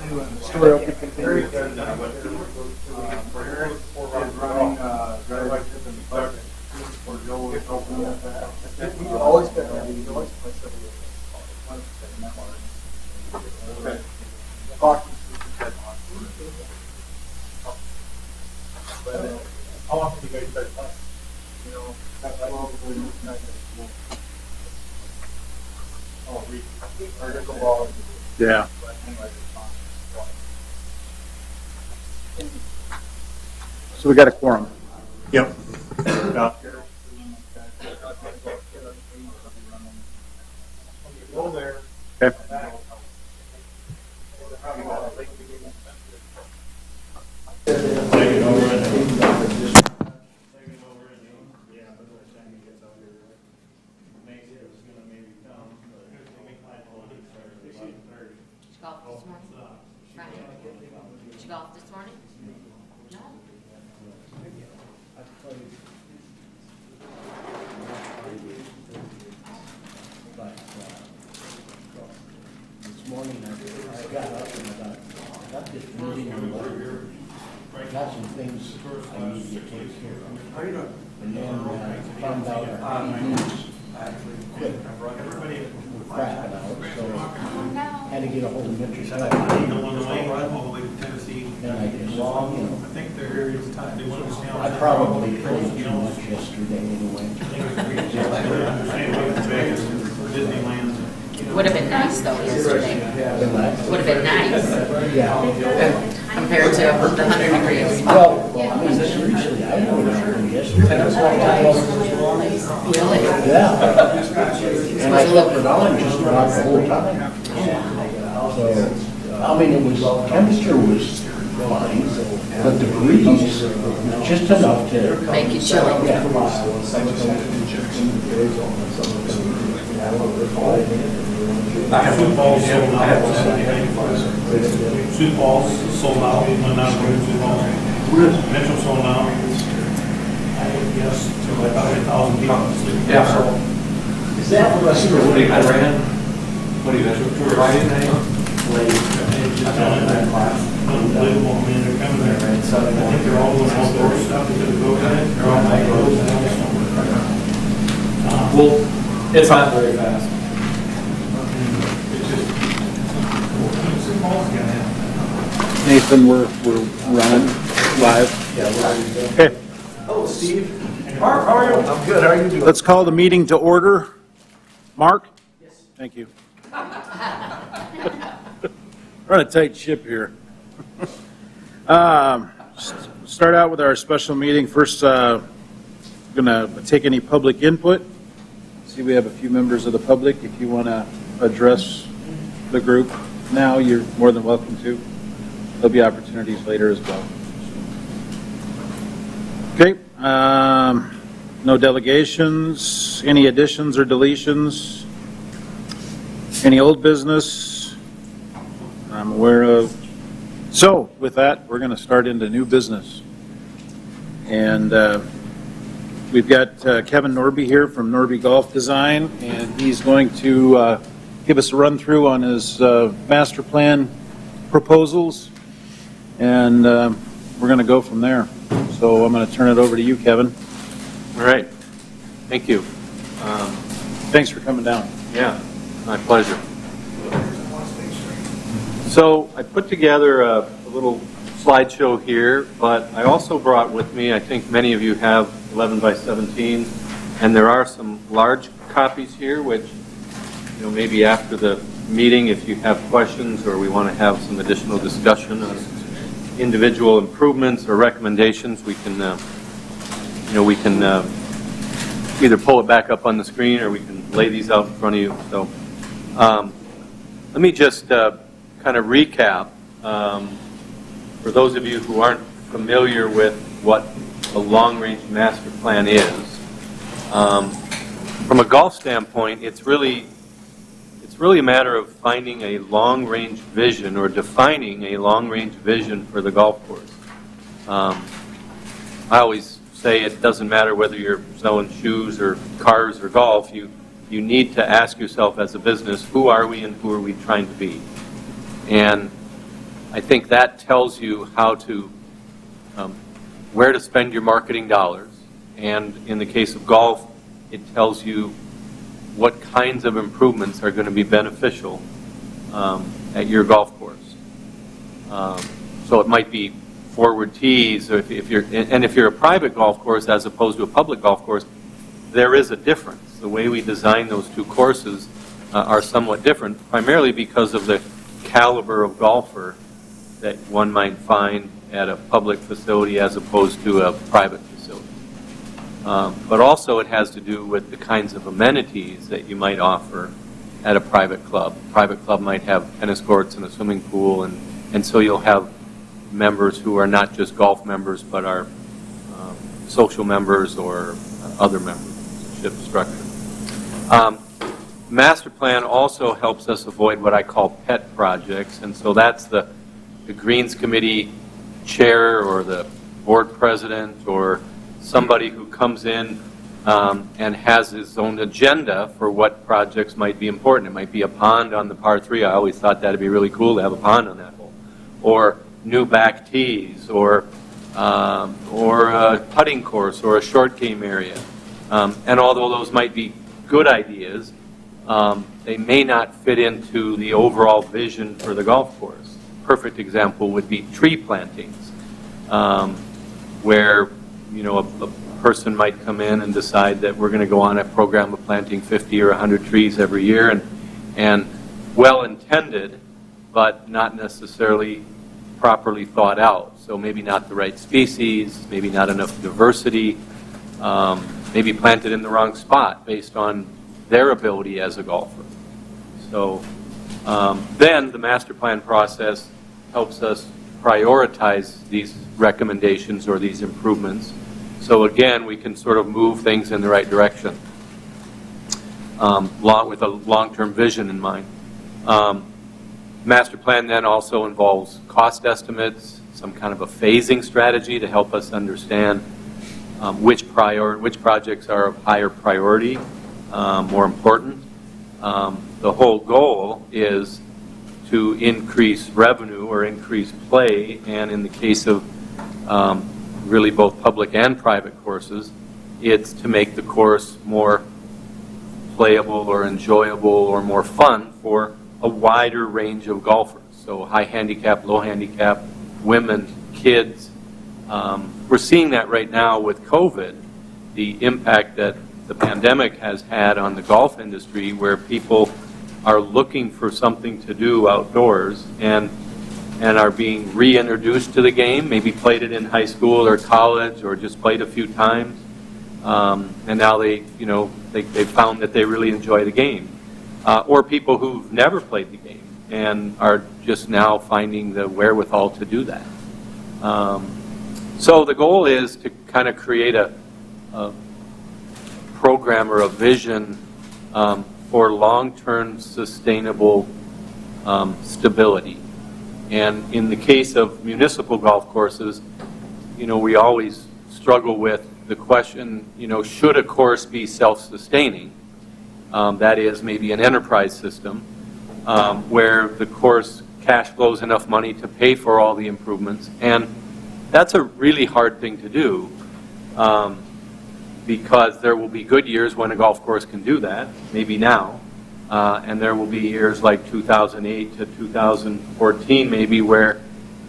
Story will be continued. Eric is running drive tip and bucket for Joe is helping with that. He's always been ready. He's always played somebody. Okay. How often do you guys start playing? You know, that's probably not oh, or pickleball. Yeah. So we got a quorum. Yep. Go there. Okay. Did you golf this morning? No. This morning I got up and I got this meeting and got some things I need to take care of. And then I found out our TVs quit crapping out, so had to get a hold of Mitchell Scott. And I just, you know, I probably played too much yesterday anyway. Would have been nice though yesterday. Would have been nice Yeah. compared to the 100 degrees. Well, I mean, seriously, I know yesterday. Really? Yeah. And I kept it on just about the whole time. So, I mean, it was, temperature was fine, but the breeze was just enough to Make you chilly. Yeah. Sioux Falls sold out. Sioux Falls sold out. Went down to Sioux Falls. Mitchell sold out. I guess to about 1,000 people. Yeah. Is that what What do you guys ran? What do you guys were riding? Unbelievable, man, they're coming there. I think they're all doing outdoor stuff because of COVID. They're all outdoors now. Well, it's not very fast. It's just, Sioux Falls got it. Nathan, we're running live. Okay. Hello, Steve. Mark, how are you? I'm good. How are you doing? Let's call the meeting to order. Mark? Yes. Thank you. We're on a tight ship here. Start out with our special meeting. First, going to take any public input. See, we have a few members of the public. If you want to address the group now, you're more than welcome to. There'll be opportunities later as well. Okay. No delegations. Any additions or deletions? Any old business I'm aware of? So, with that, we're going to start into new business. And we've got Kevin Norby here from Norby Golf Design, and he's going to give us a run through on his master plan proposals, and we're going to go from there. So I'm going to turn it over to you, Kevin. All right. Thank you. Thanks for coming down. Yeah, my pleasure. So I put together a little slideshow here, but I also brought with me, I think many of you have 11 by 17, and there are some large copies here, which, you know, maybe after the meeting, if you have questions or we want to have some additional discussion on individual improvements or recommendations, we can, we can either pull it back up on the screen or we can lay these out in front of you. So let me just kind of recap for those of you who aren't familiar with what a long-range master plan is. From a golf standpoint, it's really a matter of finding a long-range vision or defining a long-range vision for the golf course. I always say it doesn't matter whether you're selling shoes or cars or golf. You need to ask yourself as a business, who are we and who are we trying to be? And I think that tells you how to, where to spend your marketing dollars. And in the case of golf, it tells you what kinds of improvements are going to be beneficial at your golf course. So it might be forward tees, or if you're a private golf course as opposed to a public golf course, there is a difference. The way we design those two courses are somewhat different, primarily because of the caliber of golfer that one might find at a public facility as opposed to a private facility. But also it has to do with the kinds of amenities that you might offer at a private club. A private club might have tennis courts and a swimming pool, and so you'll have members who are not just golf members but are social members or other membership structure. Master plan also helps us avoid what I call pet projects, and so that's the Greens Committee chair or the board president or somebody who comes in and has his own agenda for what projects might be important. It might be a pond on the par 3. I always thought that would be really cool to have a pond on that hole. Or new back tees, or a putting course, or a short game area. And although those might be good ideas, they may not fit into the overall vision for the golf course. Perfect example would be tree plantings, where a person might come in and decide that we're going to go on a program of planting 50 or 100 trees every year, and well-intended, but not necessarily properly thought out. So maybe not the right species, maybe not enough diversity, maybe planted in the wrong spot based on their ability as a golfer. So then the master plan process helps us prioritize these recommendations or these improvements. So again, we can sort of move things in the right direction with a long-term vision in mind. Master plan then also involves cost estimates, some kind of a phasing strategy to help us understand which projects are of higher priority, more important. The whole goal is to increase revenue or increase play, and in the case of really both public and private courses, it's to make the course more playable or enjoyable or more fun for a wider range of golfers. So high handicap, low handicap, women, kids. We're seeing that right now with COVID, the impact that the pandemic has had on the golf industry, where people are looking for something to do outdoors and are being reintroduced to the game, maybe played it in high school or college or just played a few times, and now they found that they really enjoy the game. Or people who've never played the game and are just now finding the wherewithal to do that. So the goal is to kind of create a program or a vision for long-term sustainable stability. And in the case of municipal golf courses, we always struggle with the question, should a course be self-sustaining? That is maybe an enterprise system where the course cash flows enough money to pay for all the improvements. And that's a really hard thing to do because there will be good years when a golf course can do that, maybe now. And there will be years like 2008 to 2014 maybe where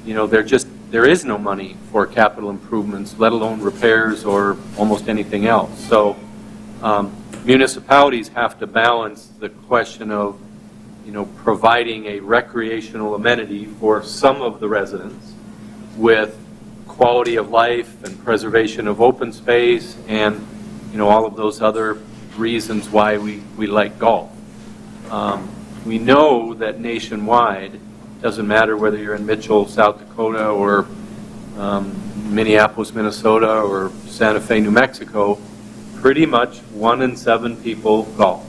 there is no money for capital improvements, let alone repairs or almost anything else. So municipalities have to balance the question of providing a recreational amenity for some of the residents with quality of life and preservation of open space and all of those other reasons why we like golf. We know that nationwide, doesn't matter whether you're in Mitchell, South Dakota, or Minneapolis, Minnesota, or Santa Fe, New Mexico, pretty much 1 in 7 people golfs.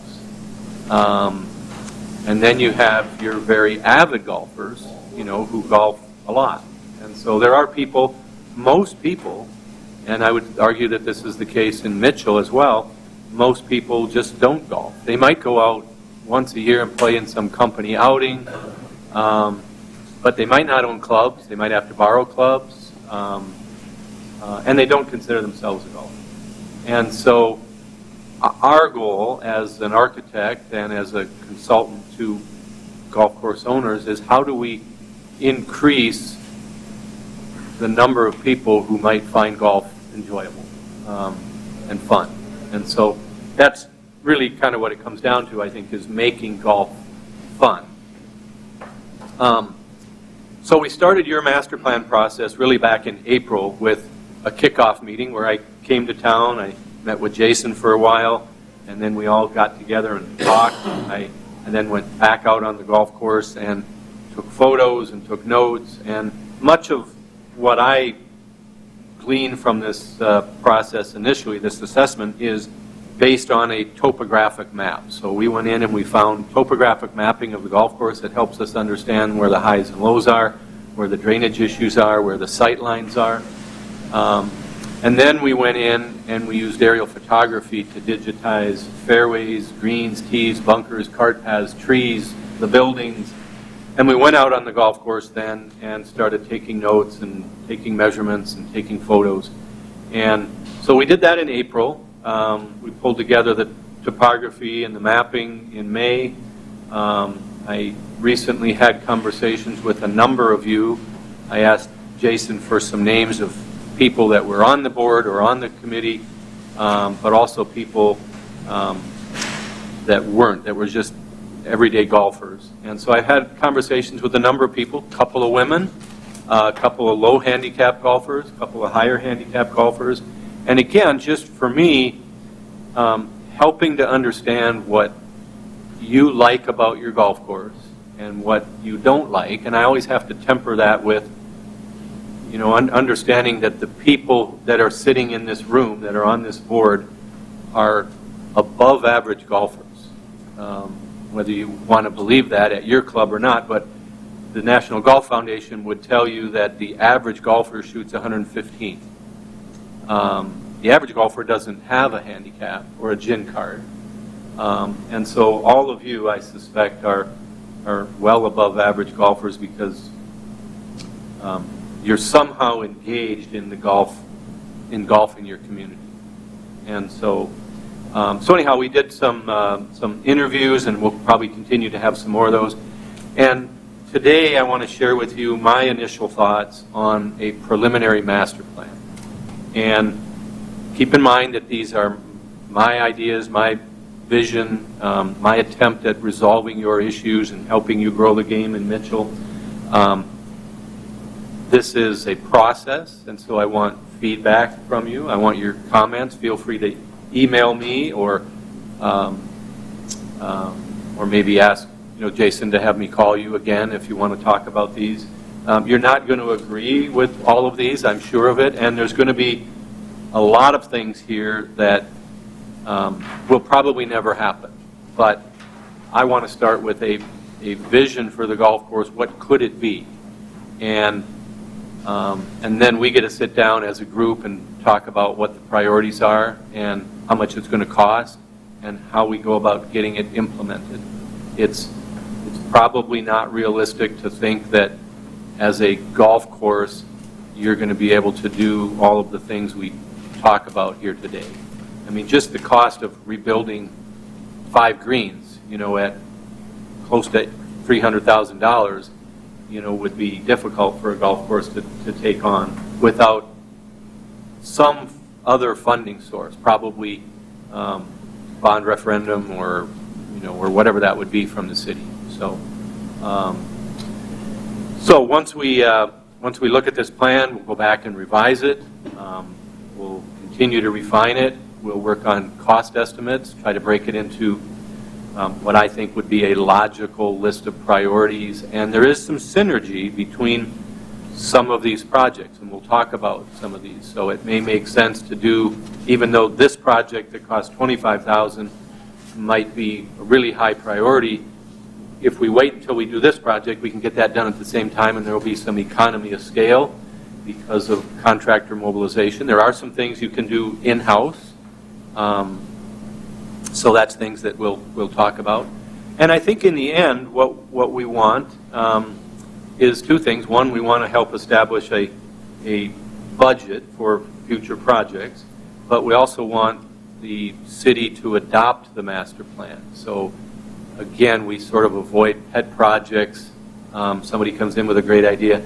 And then you have your very avid golfers, who golf a lot. And so there are people, most people, and I would argue that this is the case in Mitchell as well, most people just don't golf. They might go out once a year and play in some company outing, but they might not own clubs. They might have to borrow clubs, and they don't consider themselves a golfer. And so our goal as an architect and as a consultant to golf course owners is how do we increase the number of people who might find golf enjoyable and fun. And so that's really kind of what it comes down to, I think, is making golf fun. So we started your master plan process really back in April with a kickoff meeting where I came to town. I met with Jason for a while, and then we all got together and talked. I then went back out on the golf course and took photos and took notes. And much of what I gleaned from this process initially, this assessment, is based on a topographic map. So we went in and we found topographic mapping of the golf course that helps us understand where the highs and lows are, where the drainage issues are, where the sight lines are. And then we went in and we used aerial photography to digitize fairways, greens, tees, bunkers, cart paths, trees, the buildings. And we went out on the golf course then and started taking notes and taking measurements and taking photos. And so we did that in April. We pulled together the topography and the mapping in May. I recently had conversations with a number of you. I asked Jason for some names of people that were on the board or on the committee, but also people that weren't, that were just everyday golfers. And so I had conversations with a number of people, a couple of women, a couple of low handicap golfers, a couple of higher handicap golfers. And again, just for me, helping to understand what you like about your golf course and what you don't like. And I always have to temper that with, you know, understanding that the people that are sitting in this room, that are on this board, are above average golfers. Whether you want to believe that at your club or not, but the National Golf Foundation would tell you that the average golfer shoots 115. The average golfer doesn't have a handicap or a GIN card. And so all of you, I suspect, are well above average golfers because you're somehow engaged in the golf in your community. And so, anyhow, we did some interviews, and we'll probably continue to have some more of those. And today I want to share with you my initial thoughts on a preliminary master plan. And keep in mind that these are my ideas, my vision, my attempt at resolving your issues and helping you grow the game in Mitchell. This is a process, and so I want feedback from you. I want your comments. Feel free to email me or maybe ask Jason to have me call you again if you want to talk about these. You're not going to agree with all of these, I'm sure of it, and there's going to be a lot of things here that will probably never happen. But I want to start with a vision for the golf course. What could it be? And then we get to sit down as a group and talk about what the priorities are and how much it's going to cost and how we go about getting it implemented. It's probably not realistic to think that as a golf course you're going to be able to do all of the things we talk about here today. I mean, just the cost of rebuilding 5 greens, at close to $300,000, would be difficult for a golf course to take on without some other funding source, probably bond referendum or whatever that would be from the city. So, once we look at this plan, we'll go back and revise it. We'll continue to refine it. We'll work on cost estimates, try to break it into what I think would be a logical list of priorities. And there is some synergy between some of these projects, and we'll talk about some of these. So it may make sense to do, even though this project that costs $25,000 might be a really high priority, if we wait until we do this project, we can get that done at the same time, and there will be some economy of scale because of contractor mobilization. There are some things you can do in-house. So that's things that we'll talk about. And I think in the end, what we want is two things. One, we want to help establish a budget for future projects, but we also want the city to adopt the master plan. So again, we sort of avoid pet projects. Somebody comes in with a great idea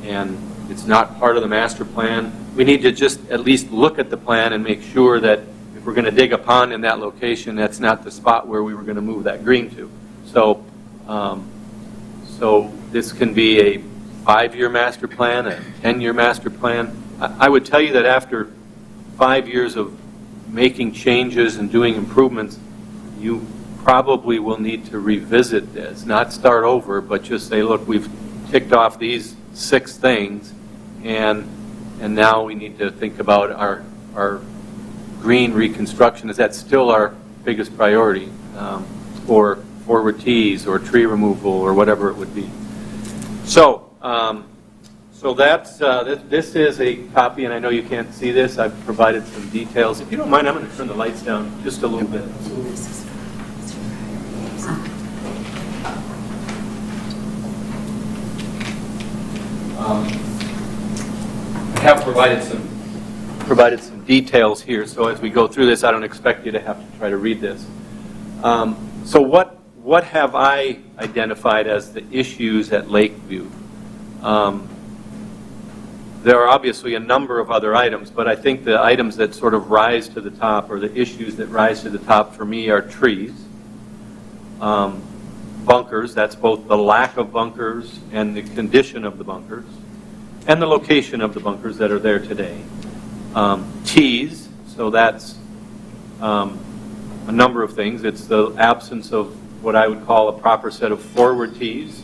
and it's not part of the master plan. We need to just at least look at the plan and make sure that if we're going to dig a pond in that location, that's not the spot where we were going to move that green to. So, so this can be a 5-year master plan, a 10-year master plan. I would tell you that after 5 years of making changes and doing improvements, you probably will need to revisit this, not start over, but just say, look, we've ticked off these 6 things, and now we need to think about our green reconstruction. Is that still our biggest priority, or forward tees, or tree removal, or whatever it would be? So, so that's this is a copy, and I know you can't see this. I've provided some details. If you don't mind, I'm going to turn the lights down just a little bit. I have provided some details here, so as we go through this, I don't expect you to have to try to read this. So what have I identified as the issues at Lakeview? There are obviously a number of other items, but I think the items that sort of rise to the top, or the issues that rise to the top for me, are trees, bunkers, that's both the lack of bunkers and the condition of the bunkers, and the location of the bunkers that are there today. Tees, so that's a number of things. It's the absence of what I would call a proper set of forward tees.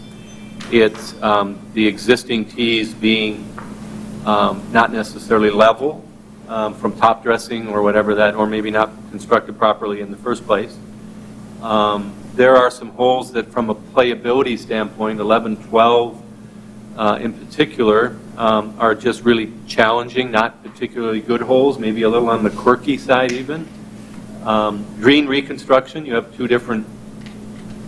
It's the existing tees being not necessarily level from top dressing or whatever that, or maybe not constructed properly in the first place. There are some holes that from a playability standpoint, 11, 12 in particular, are just really challenging, not particularly good holes, maybe a little on the quirky side even. Green reconstruction, you have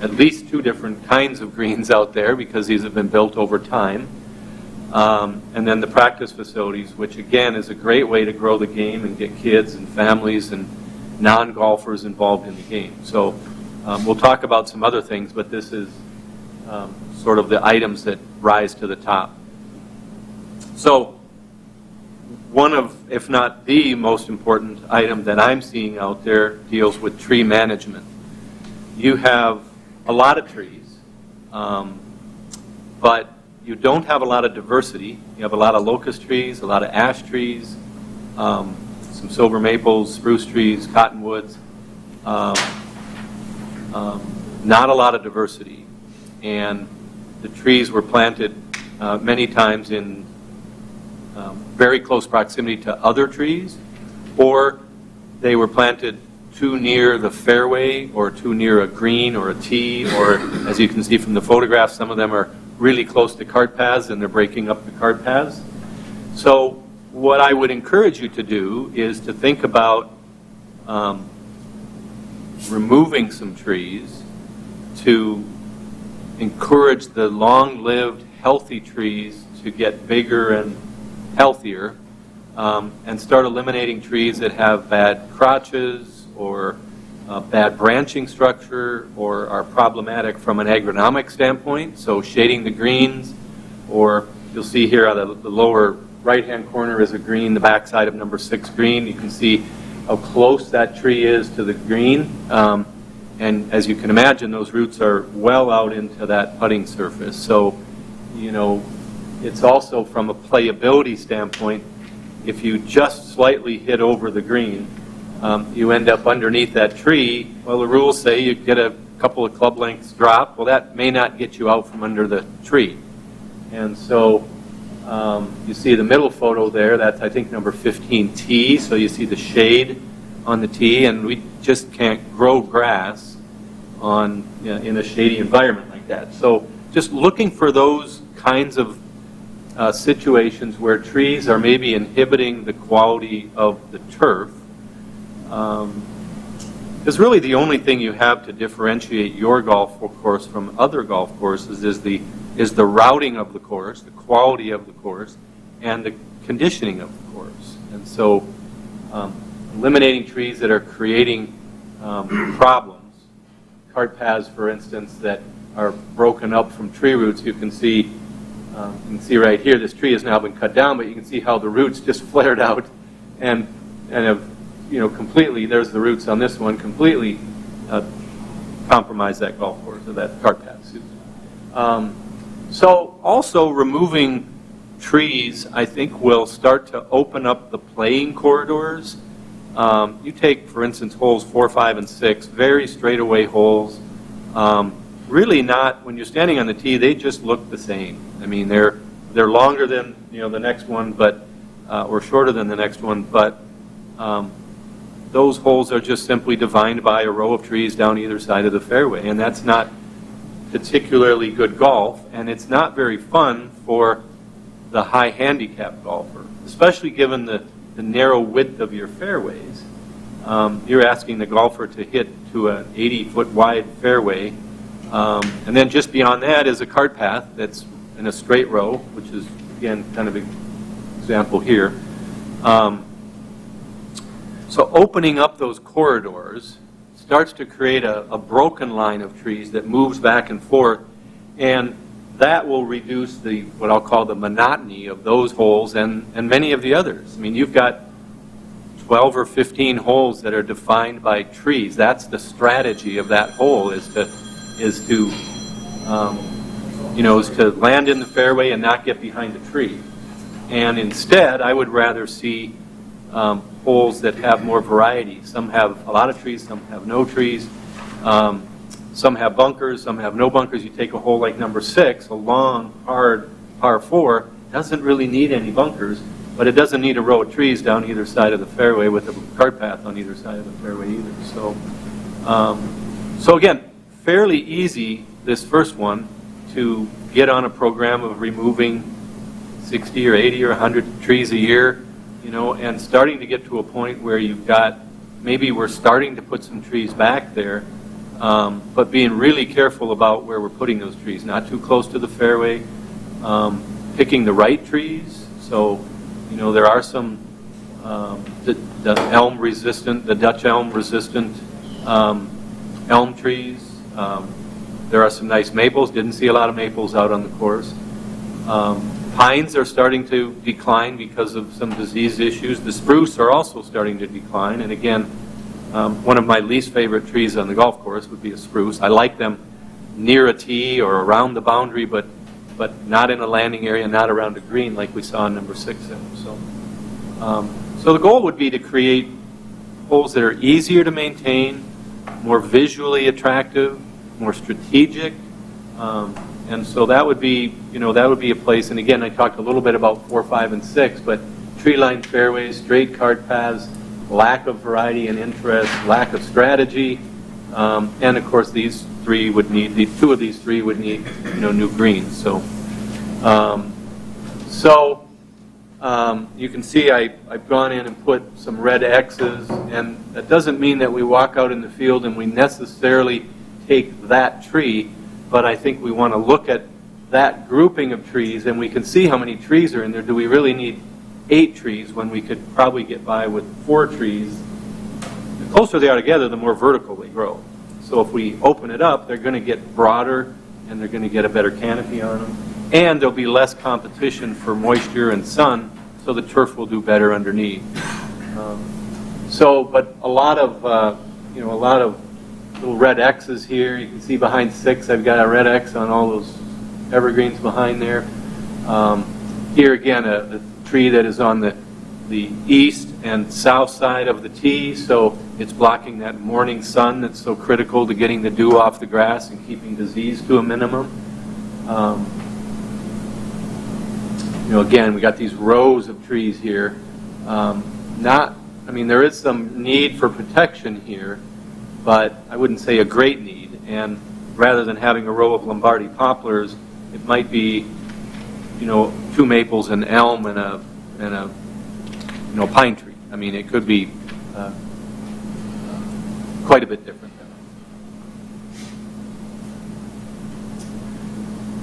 at least two different kinds of greens out there because these have been built over time. And then the practice facilities, which again is a great way to grow the game and get kids and families and non-golfers involved in the game. So we'll talk about some other things, but this is sort of the items that rise to the top. So one of, if not the most important item that I'm seeing out there deals with tree management. You have a lot of trees, but you don't have a lot of diversity. You have a lot of locust trees, a lot of ash trees, some silver maples, spruce trees, cottonwoods. Not a lot of diversity. And the trees were planted many times in very close proximity to other trees, or they were planted too near the fairway or too near a green or a tee, or as you can see from the photographs, some of them are really close to cart paths and they're breaking up the cart paths. So what I would encourage you to do is to think about removing some trees to encourage the long-lived, healthy trees to get bigger and healthier, and start eliminating trees that have bad crotches or bad branching structure or are problematic from an agronomic standpoint. So shading the greens, or you'll see here on the lower right-hand corner is a green, the backside of number 6 green. You can see how close that tree is to the green. And as you can imagine, those roots are well out into that putting surface. So, you know, it's also from a playability standpoint, if you just slightly hit over the green, you end up underneath that tree. Well, the rules say you get a couple of club lengths drop. Well, that may not get you out from under the tree. And so you see the middle photo there, that's I think number 15 tee. So you see the shade on the tee, and we just can't grow grass on in a shady environment like that. So just looking for those kinds of situations where trees are maybe inhibiting the quality of the turf. Because really the only thing you have to differentiate your golf course from other golf courses is the is the routing of the course, the quality of the course, and the conditioning of the course. And so eliminating trees that are creating problems, cart paths, for instance, that are broken up from tree roots. You can see right here, this tree has now been cut down, but you can see how the roots just flared out and have, completely, there's the roots on this one, completely compromise that golf course, or that cart path. So also removing trees, I think, will start to open up the playing corridors. You take, for instance, holes 4, 5, and 6, very straightaway holes. Really not, when you're standing on the tee, they just look the same. I mean, they're longer than the next one, but or shorter than the next one, but those holes are just simply defined by a row of trees down either side of the fairway, and that's not particularly good golf, and it's not very fun for the high handicap golfer, especially given the narrow width of your fairways. You're asking the golfer to hit to an 80-foot wide fairway, and then just beyond that is a cart path that's in a straight row, which is, again, kind of an example here. So opening up those corridors starts to create a broken line of trees that moves back and forth, and that will reduce what I'll call the monotony of those holes and many of the others. I mean, you've got 12 or 15 holes that are defined by trees. That's the strategy of that hole, is to land in the fairway and not get behind a tree. And instead, I would rather see holes that have more variety. Some have a lot of trees, some have no trees. Some have bunkers, some have no bunkers. You take a hole like number 6, a long, hard par 4, doesn't really need any bunkers, but it doesn't need a row of trees down either side of the fairway with a cart path on either side of the fairway either. So again, fairly easy, this first one, to get on a program of removing 60 or 80 or 100 trees a year, and starting to get to a point where you've got, maybe we're starting to put some trees back there, but being really careful about where we're putting those trees, not too close to the fairway, picking the right trees. So, there are some the elm resistant, the Dutch elm resistant elm trees. There are some nice maples. Didn't see a lot of maples out on the course. Pines are starting to decline because of some disease issues. The spruce are also starting to decline. And again, one of my least favorite trees on the golf course would be a spruce. I like them near a tee or around the boundary, but not in a landing area, not around a green like we saw in number 6. So the goal would be to create holes that are easier to maintain, more visually attractive, more strategic, and so that would be, a place. And again, I talked a little bit about 4, 5, and 6, but tree-lined fairways, straight cart paths, lack of variety and interest, lack of strategy, and of course these 3 would need, two of these 3 would need, new greens. So, you can see I've gone in and put some red X's, and that doesn't mean that we walk out in the field and we necessarily take that tree, but I think we want to look at that grouping of trees, and we can see how many trees are in there. Do we really need 8 trees when we could probably get by with 4 trees? The closer they are together, the more vertical they grow. So if we open it up, they're going to get broader, and they're going to get a better canopy on them, and there'll be less competition for moisture and sun, so the turf will do better underneath. But a lot of little red X's here. You can see behind 6, I've got a red X on all those evergreens behind there. Here again, a tree that is on the east and south side of the tee, so it's blocking that morning sun that's so critical to getting the dew off the grass and keeping disease to a minimum. Again, we got these rows of trees here. There is some need for protection here, but I wouldn't say a great need. And rather than having a row of Lombardy poplars, it might be, 2 maples, an elm, and a pine tree. I mean, it could be quite a bit different than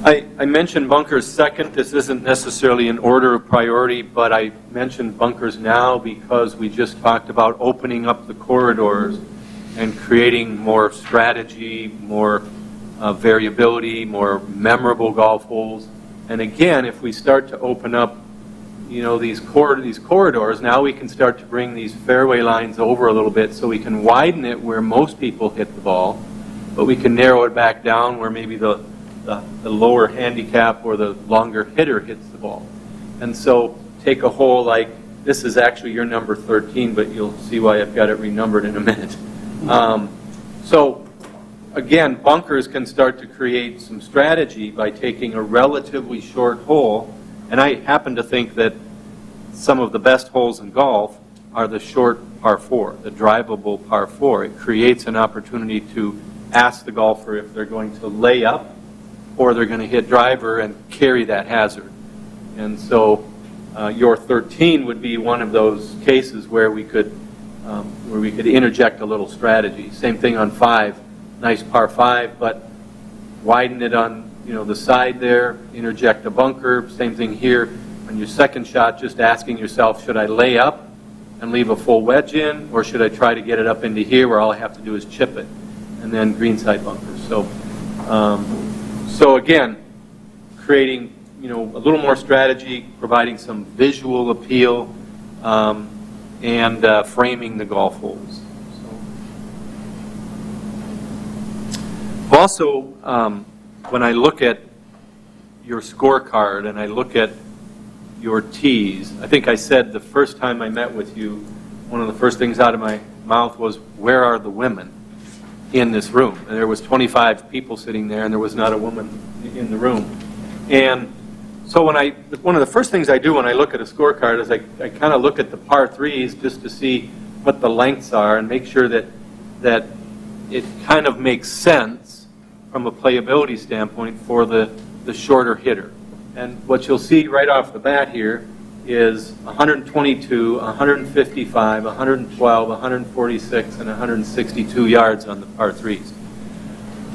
I mentioned bunkers second. This isn't necessarily in order of priority, but I mentioned bunkers now because we just talked about opening up the corridors and creating more strategy, more variability, more memorable golf holes. And again, if we start to open up, you know, these corridors, now we can start to bring these fairway lines over a little bit so we can widen it where most people hit the ball, but we can narrow it back down where maybe the lower handicap or the longer hitter hits the ball. And so take a hole like, this is actually your number 13, but you'll see why I've got it renumbered in a minute. So again, bunkers can start to create some strategy by taking a relatively short hole, and I happen to think that some of the best holes in golf are the short par 4, the drivable par 4. It creates an opportunity to ask the golfer if they're going to lay up or they're going to hit driver and carry that hazard. And so your 13 would be one of those cases where we could interject a little strategy. Same thing on 5, nice par 5, but widen it on, you know, the side there, interject a bunker. Same thing here. On your second shot, just asking yourself, should I lay up and leave a full wedge in, or should I try to get it up into here where all I have to do is chip it, and then greenside bunkers. So again, creating, you know, a little more strategy, providing some visual appeal, and framing the golf holes. So, also, when I look at your scorecard and I look at your tees, I think I said the first time I met with you, one of the first things out of my mouth was, where are the women in this room? And there was 25 people sitting there, and there was not a woman in the room. And so one of the first things I do when I look at a scorecard is I kind of look at the par 3s just to see what the lengths are and make sure that it kind of makes sense from a playability standpoint for the shorter hitter. And what you'll see right off the bat here is 122, 155, 112, 146, and 162 yards on the par 3s.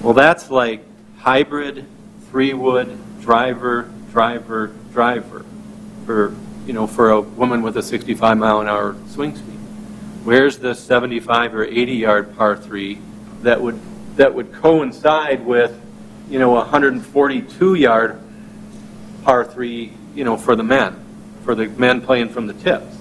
Well, that's like hybrid, 3-wood, driver, driver, driver for, you know, for a woman with a 65-mile-an-hour swing speed. Where's the 75 or 80-yard par 3 that would coincide with, you know, a 142-yard par 3, you know, for the men playing from the tips.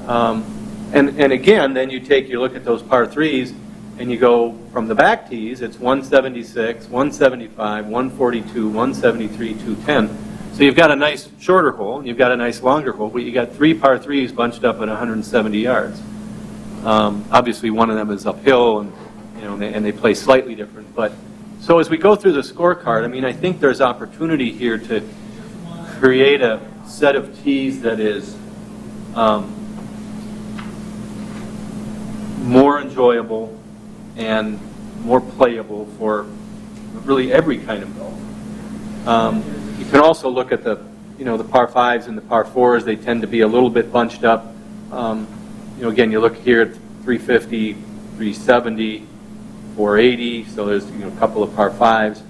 And again, then you look at those par 3s and you go from the back tees, it's 176, 175, 142, 173, 210. So you've got a nice shorter hole, and you've got a nice longer hole, but you got 3 par 3s bunched up at 170 yards. Obviously, one of them is uphill, and you know, and they play slightly different. But so as we go through the scorecard, I mean, I think there's opportunity here to create a set of tees that is more enjoyable and more playable for really every kind of golf. You can also look at the par 5s and the par 4s. They tend to be a little bit bunched up. Again, you look here at 350, 370, 480. So there's a couple of par 5s.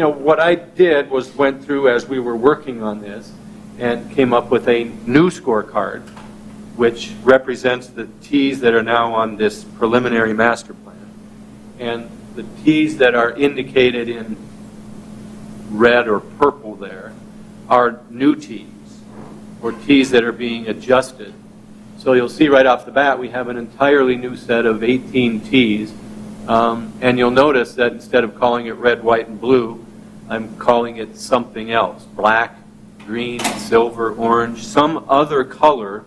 What I did was went through as we were working on this and came up with a new scorecard, which represents the tees that are now on this preliminary master plan. And the tees that are indicated in red or purple there are new tees, or tees that are being adjusted. So you'll see right off the bat we have an entirely new set of 18 tees. And you'll notice that instead of calling it red, white, and blue, I'm calling it something else. Black, green, silver, orange, some other color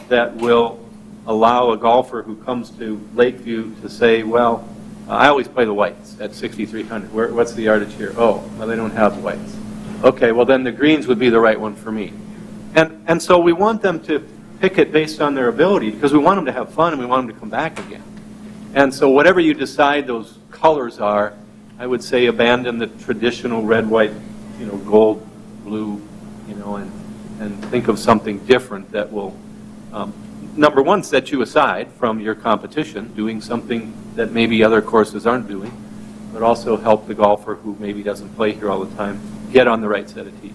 that will allow a golfer who comes to Lakeview to say, well, I always play the whites at 6,300. What's the yardage here? Oh, well, they don't have the whites. Okay, well, then the greens would be the right one for me. And so we want them to pick it based on their ability, because we want them to have fun and we want them to come back again. And so whatever you decide those colors are, I would say abandon the traditional red, white, gold, blue, and think of something different that will, number one, set you aside from your competition, doing something that maybe other courses aren't doing. but also help the golfer who maybe doesn't play here all the time get on the right set of tees.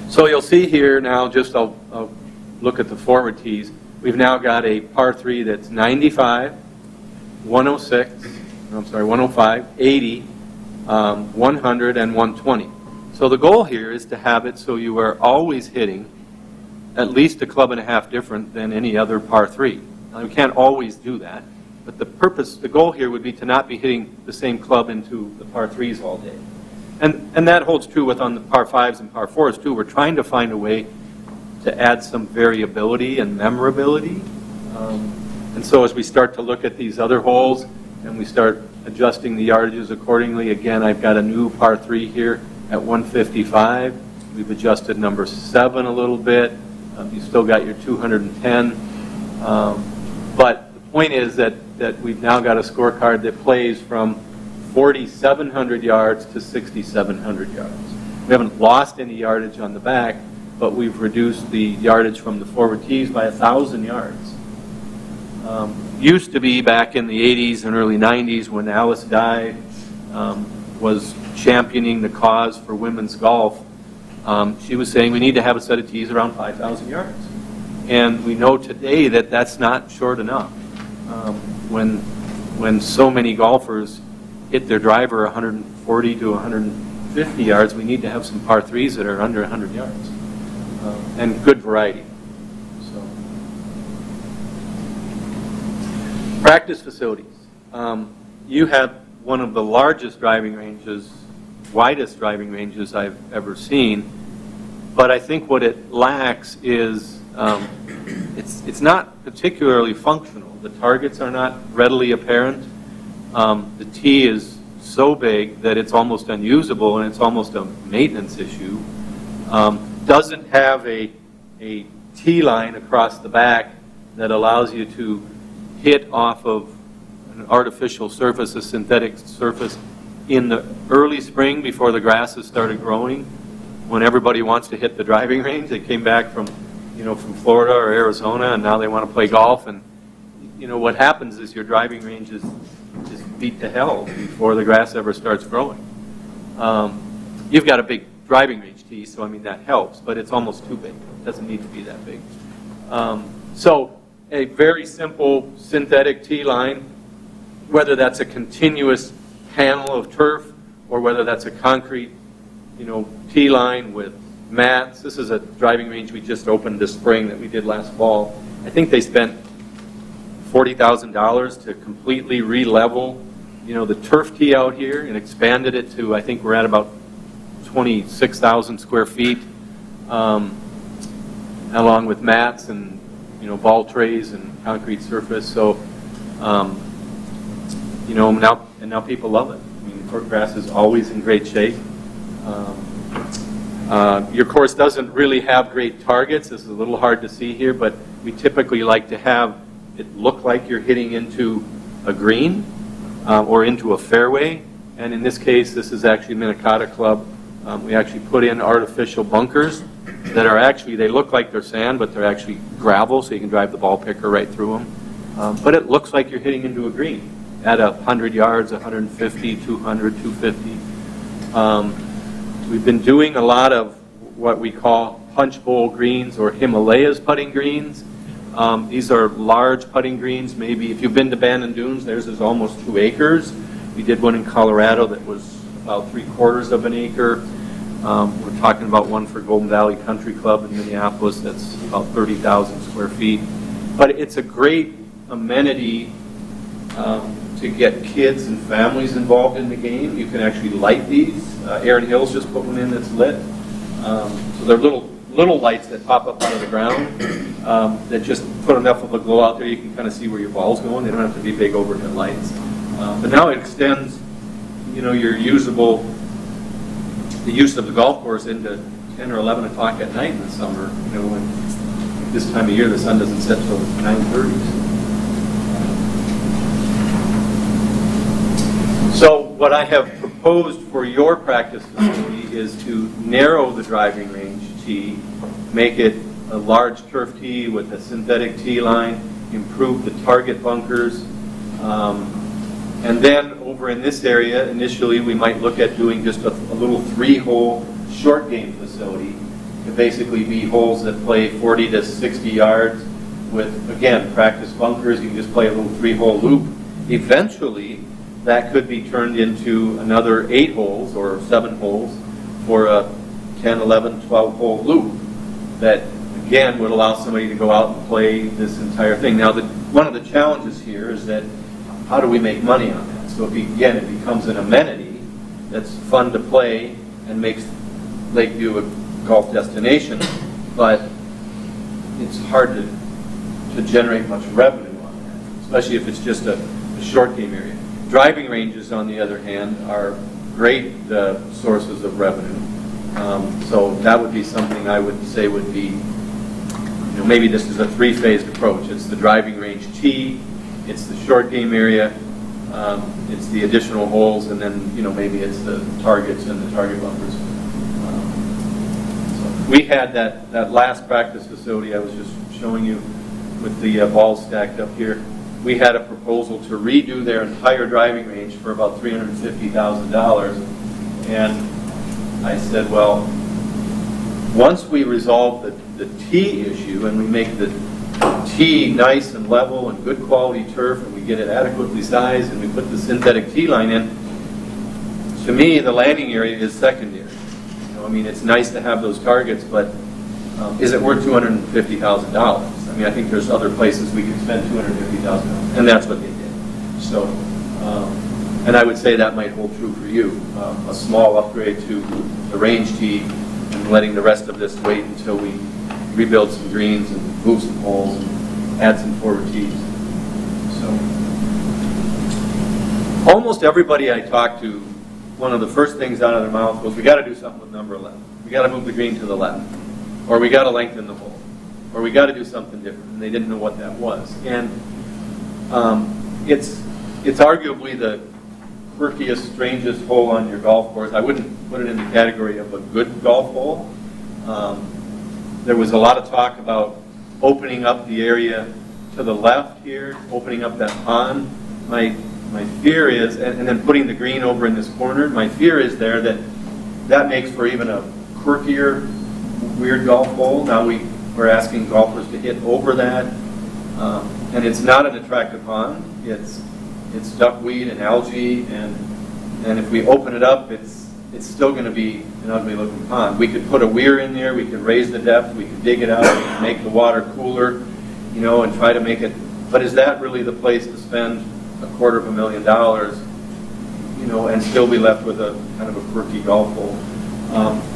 So you'll see here now, I'll look at the forward tees. We've now got a par 3 that's 95, 105, 80, 100, and 120. So the goal here is to have it so you are always hitting at least a club and a half different than any other par 3. Now, we can't always do that, but the goal here would be to not be hitting the same club into the par 3s all day. And that holds true on the par 5s and par 4s too. We're trying to find a way to add some variability and memorability. And so as we start to look at these other holes and we start adjusting the yardages accordingly, again, I've got a new par 3 here at 155. We've adjusted number 7 a little bit. You've still got your 210. But the point is that we've now got a scorecard that plays from 4,700 yards to 6,700 yards. We haven't lost any yardage on the back, but we've reduced the yardage from the forward tees by 1,000 yards. Used to be back in the 80s and early 90s when Alice Dye was championing the cause for women's golf. She was saying we need to have a set of tees around 5,000 yards. And we know today that that's not short enough. When so many golfers hit their driver 140 to 150 yards, we need to have some par 3s that are under 100 yards. And good variety. So, practice facilities. You have one of the largest driving ranges, widest driving ranges I've ever seen, but I think what it lacks is it's not particularly functional. The targets are not readily apparent. The tee is so big that it's almost unusable and it's almost a maintenance issue. Doesn't have a tee line across the back that allows you to hit off of an artificial surface, a synthetic surface, in the early spring before the grasses started growing, when everybody wants to hit the driving range. They came back from Florida or Arizona, and now they want to play golf. And what happens is your driving range is beat to hell before the grass ever starts growing. You've got a big driving range tee, so I mean that helps, but it's almost too big. It doesn't need to be that big. So a very simple synthetic tee line, whether that's a continuous panel of turf or whether that's a concrete, tee line with mats. This is a driving range we just opened this spring that we did last fall. I think they spent $40,000 to completely re-level, the turf tee out here and expanded it to, I think we're at about 26,000 square feet, along with mats and, ball trays and concrete surface. So, now people love it. I mean, the court grass is always in great shape. Your course doesn't really have great targets. This is a little hard to see here, but we typically like to have it look like you're hitting into a green or into a fairway. And in this case, this is actually Minnetonka Club. We actually put in artificial bunkers that are actually, they look like they're sand, but they're actually gravel, so you can drive the ball picker right through them. But it looks like you're hitting into a green at 100 yards, 150, 200, 250. We've been doing a lot of what we call punch bowl greens or Himalayas putting greens. These are large putting greens. Maybe if you've been to Bandon Dunes, theirs is almost 2 acres. We did one in Colorado that was about 3/4 of an acre. We're talking about one for Golden Valley Country Club in Minneapolis that's about 30,000 square feet. But it's a great amenity to get kids and families involved in the game. You can actually light these. Aaron Hills just put one in that's lit. So they're little lights that pop up out of the ground that just put enough of a glow out there you can kind of see where your ball's going. They don't have to be big overhead lights. But now it extends, your the use of the golf course into 10 or 11 o'clock at night in the summer. When this time of year the sun doesn't set till 9:30. So what I have proposed for your practice facility is to narrow the driving range tee, make it a large turf tee with a synthetic tee line, improve the target bunkers, And then over in this area, initially, we might look at doing just a little 3-hole short game facility to basically be holes that play 40 to 60 yards with, again, practice bunkers. You can just play a little 3-hole loop. Eventually, that could be turned into another 8 holes or 7 holes for a 10, 11, 12-hole loop that, again, would allow somebody to go out and play this entire thing. Now, one of the challenges here is that how do we make money on that? So, again, it becomes an amenity that's fun to play and makes Lakeview a golf destination, but it's hard to generate much revenue on that, especially if it's just a short game area. Driving ranges, on the other hand, are great sources of revenue. So that would be something I would say would be, maybe this is a 3-phased approach. It's the driving range tee, it's the short game area, it's the additional holes, and then maybe it's the targets and the target bumpers. So we had that last practice facility I was just showing you with the balls stacked up here. We had a proposal to redo their entire driving range for about $350,000, and I said, well, once we resolve the tee issue and we make the tee nice and level and good quality turf, and we get it adequately sized, and we put the synthetic tee line in, to me, the landing area is secondary. It's nice to have those targets, but is it worth $250,000? I think there's other places we could spend $250,000, and that's what they did. So, and I would say that might hold true for you. A small upgrade to the range tee and letting the rest of this wait until we rebuild some greens and move some holes and add some forward tees. So, almost everybody I talked to, one of the first things out of their mouth was, we got to do something with number 11. We got to move the green to the left, or we got to lengthen the hole, or we got to do something different, and they didn't know what that was. And it's arguably the quirkiest, strangest hole on your golf course. I wouldn't put it in the category of a good golf hole. There was a lot of talk about opening up the area to the left here, opening up that pond. My fear is, and then putting the green over in this corner, my fear is there that makes for even a quirkier, weird golf hole. Now we're asking golfers to hit over that, and it's not an attractive pond. It's duckweed and algae, and if we open it up, it's still going to be an ugly looking pond. We could put a weir in there, we could raise the depth, we could dig it out, we could make the water cooler, and try to make it, but is that really the place to spend $250,000, and still be left with a kind of a quirky golf hole?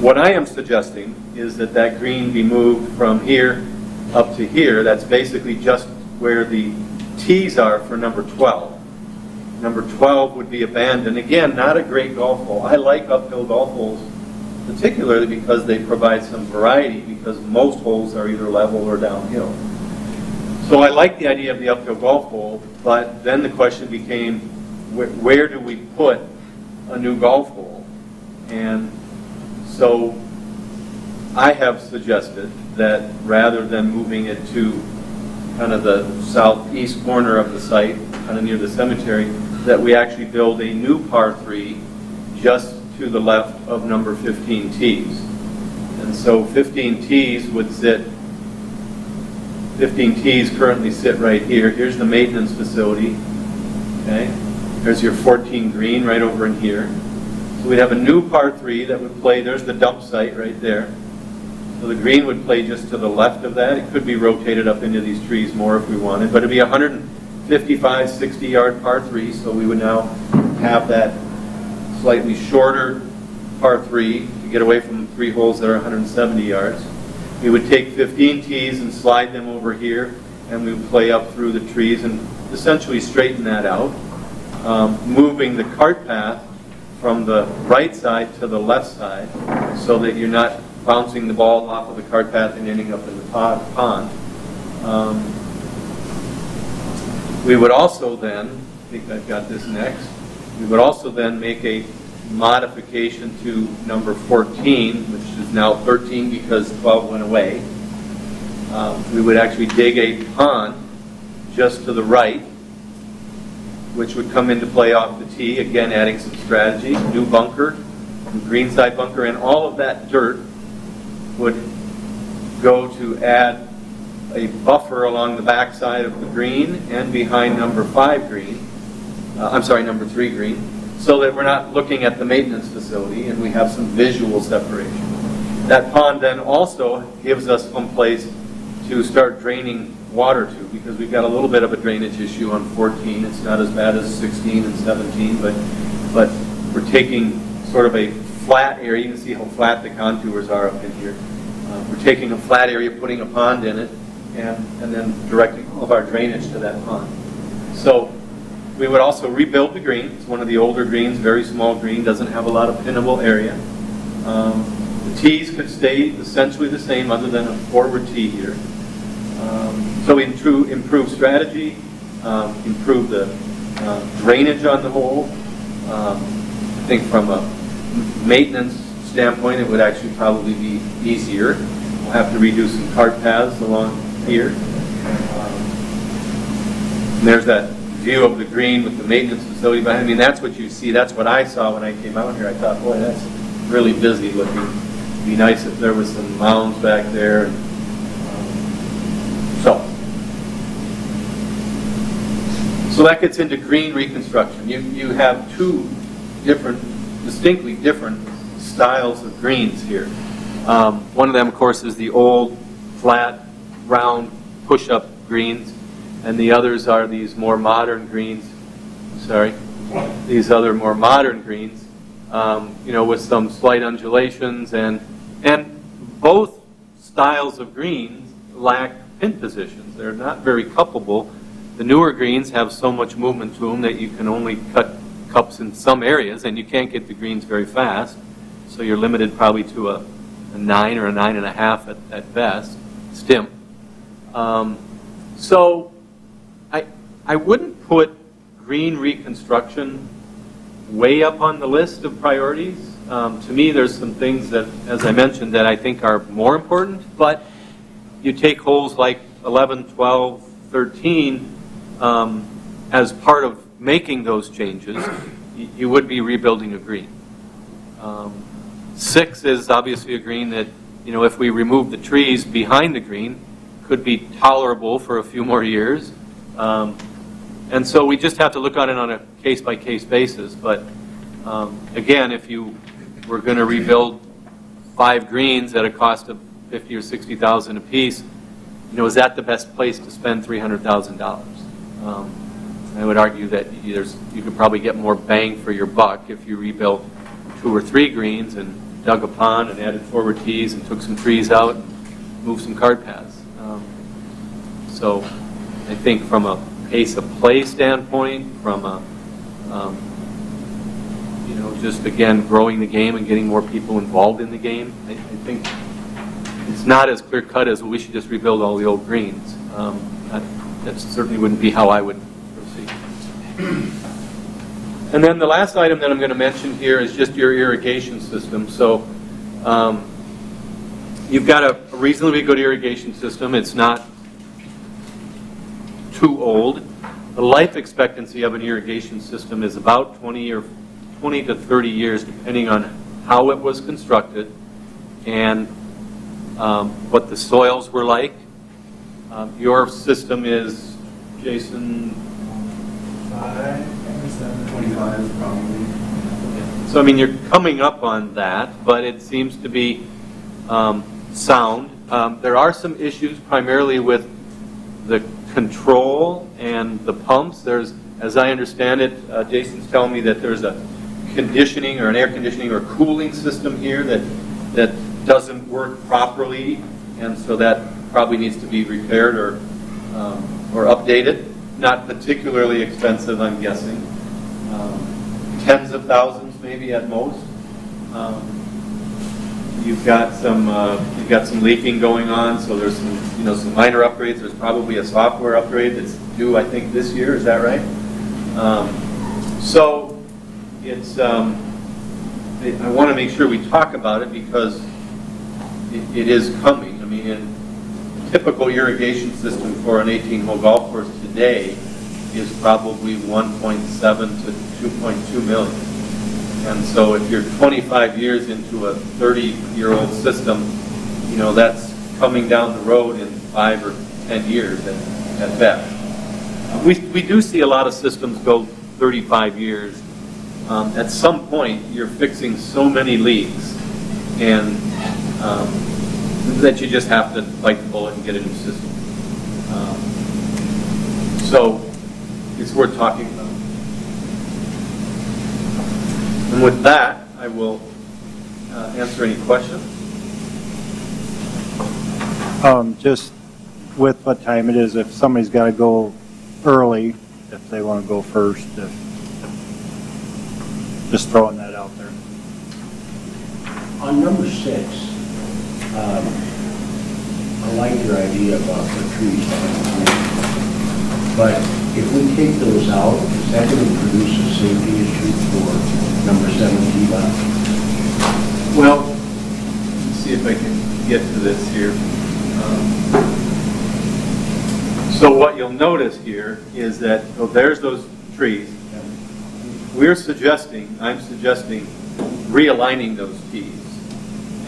What I am suggesting is that green be moved from here up to here. That's basically just where the tees are for number 12. Number 12 would be abandoned. Again, not a great golf hole. I like uphill golf holes, particularly because they provide some variety, because most holes are either level or downhill. So I like the idea of the uphill golf hole, but then the question became, where do we put a new golf hole? And so I have suggested that rather than moving it to kind of the southeast corner of the site, kind of near the cemetery, that we actually build a new par 3 just to the left of number 15 tees. And so 15 tees would sit, 15 tees currently sit right here. Here's the maintenance facility. Okay, there's your 14 green right over in here. So we'd have a new par 3 that would play, there's the dump site right there. So the green would play just to the left of that. It could be rotated up into these trees more if we wanted, but it'd be 155, 60-yard par 3, so we would now have that slightly shorter par 3 to get away from 3 holes that are 170 yards. We would take 15 tees and slide them over here, and we would play up through the trees and essentially straighten that out, moving the cart path from the right side to the left side so that you're not bouncing the ball off of the cart path and ending up in the pond. We would also then, I think I've got this next, we would also then make a modification to number 14, which is now 13 because 12 went away. We would actually dig a pond just to the right which would come into play off the tee, again adding some strategy, new bunker, greenside bunker, and all of that dirt would go to add a buffer along the backside of the green and behind number 5 green, number 3 green, so that we're not looking at the maintenance facility and we have some visual separation. That pond then also gives us some place to start draining water to, because we've got a little bit of a drainage issue on 14. It's not as bad as 16 and 17, but we're taking sort of a flat area. You can see how flat the contours are up in here. We're taking a flat area, putting a pond in it, and then directing all of our drainage to that pond. So we would also rebuild the green. It's one of the older greens, very small green, doesn't have a lot of pinnable area. The tees could stay essentially the same other than a forward tee here. So we improve strategy, improve the drainage on the hole. I think from a maintenance standpoint, it would actually probably be easier. We'll have to redo some cart paths along here. And there's that view of the green with the maintenance facility behind. I mean, that's what you see. That's what I saw when I came out here. I thought, boy, that's really busy looking. It'd be nice if there was some mounds back there. And, so that gets into green reconstruction. You have two distinctly different styles of greens here. One of them, of course, is the old, flat, round, push-up greens, and the others are these more modern greens. These other more modern greens, with some slight undulations, and both styles of greens lack pin positions. They're not very cuppable. The newer greens have so much movement to them that you can only cut cups in some areas, and you can't get the greens very fast. So you're limited probably to a 9 or a 9.5 at best, stimp. So I wouldn't put green reconstruction way up on the list of priorities. To me, there's some things that, as I mentioned, that I think are more important, but you take holes like 11, 12, 13, as part of making those changes, you would be rebuilding a green. 6 is obviously a green that, if we remove the trees behind the green, could be tolerable for a few more years. And so we just have to look on it on a case-by-case basis. But again, if you were going to rebuild 5 greens at a cost of $50,000 or $60,000 a piece, is that the best place to spend $300,000? I would argue that you could probably get more bang for your buck if you rebuilt 2 or 3 greens and dug a pond and added forward tees and took some trees out and moved some cart paths. So I think from a pace of play standpoint, from a, just again growing the game and getting more people involved in the game, I think it's not as clear cut as we should just rebuild all the old greens. That certainly wouldn't be how I would proceed. And then the last item that I'm going to mention here is just your irrigation system. So you've got a reasonably good irrigation system. It's not too old. The life expectancy of an irrigation system is about 20 to 30 years, depending on how it was constructed and what the soils were like. Your system is, Jason? 25 probably. So, you're coming up on that, but it seems to be sound. There are some issues primarily with the control and the pumps. There's, as I understand it, Jason's telling me that there's a conditioning or an air conditioning or cooling system here that doesn't work properly, and so that probably needs to be repaired or updated. Not particularly expensive, I'm guessing. Tens of thousands, maybe at most. You've got some leaking going on, so there's some minor upgrades. There's probably a software upgrade that's due, I think, this year. Is that right? So it's I want to make sure we talk about it because it is coming. A typical irrigation system for an 18-hole golf course today is probably 1.7 to 2.2 million. And so if you're 25 years into a 30-year-old system, you know, that's coming down the road in 5 or 10 years at best. We do see a lot of systems go 35 years. At some point, you're fixing so many leaks and that you just have to bite the bullet and get a new system. So it's worth talking about. And with that, I will answer any questions. Just with what time it is, if somebody's got to go early, if they want to go first, just throwing that out there. On number 6, I like your idea about the trees. But if we take those out, is that going to produce a safety issue for number 17 left? Well, let's see if I can get to this here. So what you'll notice here is that, oh, there's those trees. I'm suggesting realigning those tees.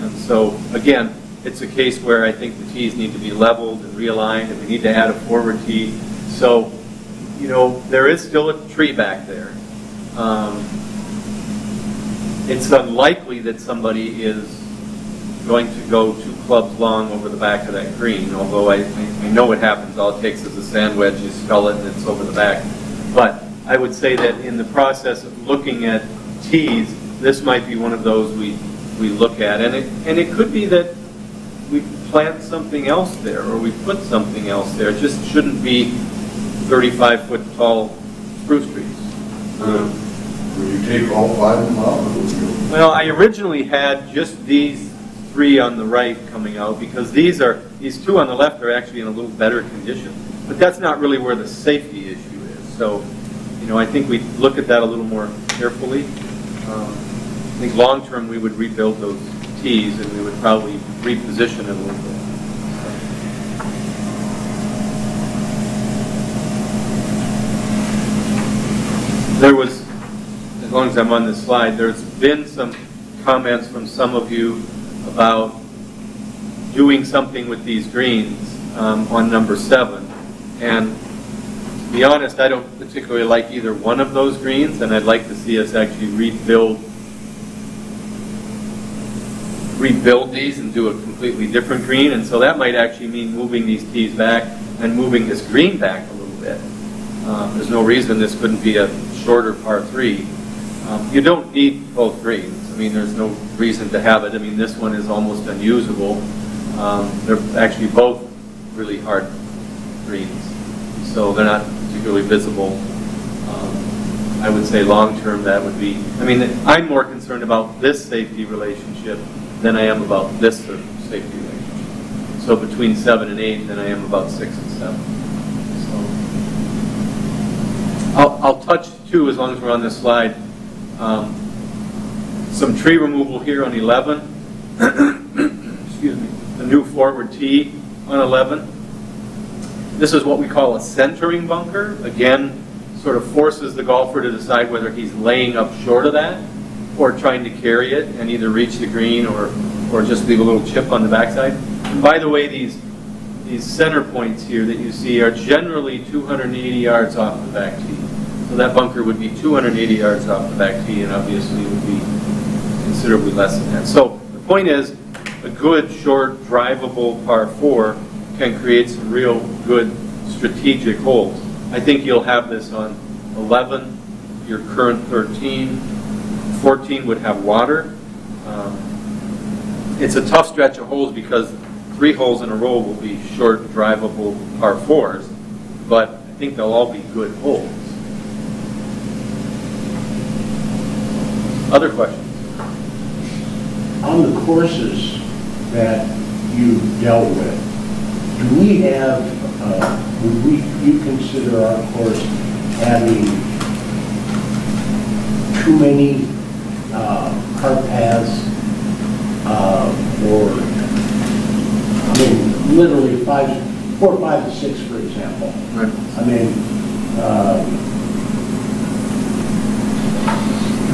And so, again, it's a case where I think the tees need to be leveled and realigned, and we need to add a forward tee. So, you know, there is still a tree back there. It's unlikely that somebody is going to go 2 clubs long over the back of that green, although I know it happens. All it takes is a sand wedge, you scull it, and it's over the back. But I would say that in the process of looking at tees, this might be one of those we look at. And it could be that we plant something else there, or we put something else there. It just shouldn't be 35-foot tall spruce trees. Will you take all 5 of them out? Or will you? Well, I originally had just these 3 on the right coming out, because these 2 on the left are actually in a little better condition. But that's not really where the safety issue is. So, you know, I think we look at that a little more carefully. I think long term we would rebuild those tees, and we would probably reposition it a little bit. There was, as long as I'm on this slide, there's been some comments from some of you about doing something with these greens on number 7. And to be honest, I don't particularly like either one of those greens, and I'd like to see us actually rebuild these and do a completely different green. And so that might actually mean moving these tees back and moving this green back a little bit. There's no reason this couldn't be a shorter par 3. You don't need both greens. I mean, there's no reason to have it. I mean, this one is almost unusable. They're actually both really hard greens, so they're not particularly visible. I would say long-term that would be, I mean, I'm more concerned about this safety relationship than I am about this safety relationship. So between 7 and 8 than I am about 6 and 7. So I'll touch too, as long as we're on this slide, some tree removal here on 11. Excuse me. A new forward tee on 11. This is what we call a centering bunker. Again, sort of forces the golfer to decide whether he's laying up short of that or trying to carry it and either reach the green or just leave a little chip on the backside. And by the way, these center points here that you see are generally 280 yards off the back tee. So that bunker would be 280 yards off the back tee, and obviously would be considerably less than that. So the point is, a good, short, drivable par 4 can create some real good strategic holes. I think you'll have this on 11, your current 13. 14 would have water. It's a tough stretch of holes because 3 holes in a row will be short, drivable par 4s, but I think they'll all be good holes. Other questions? On the courses that you dealt with, do we have, would you consider our course having too many cart paths or, I mean, literally 4, 5, and 6, for example? Right. I mean,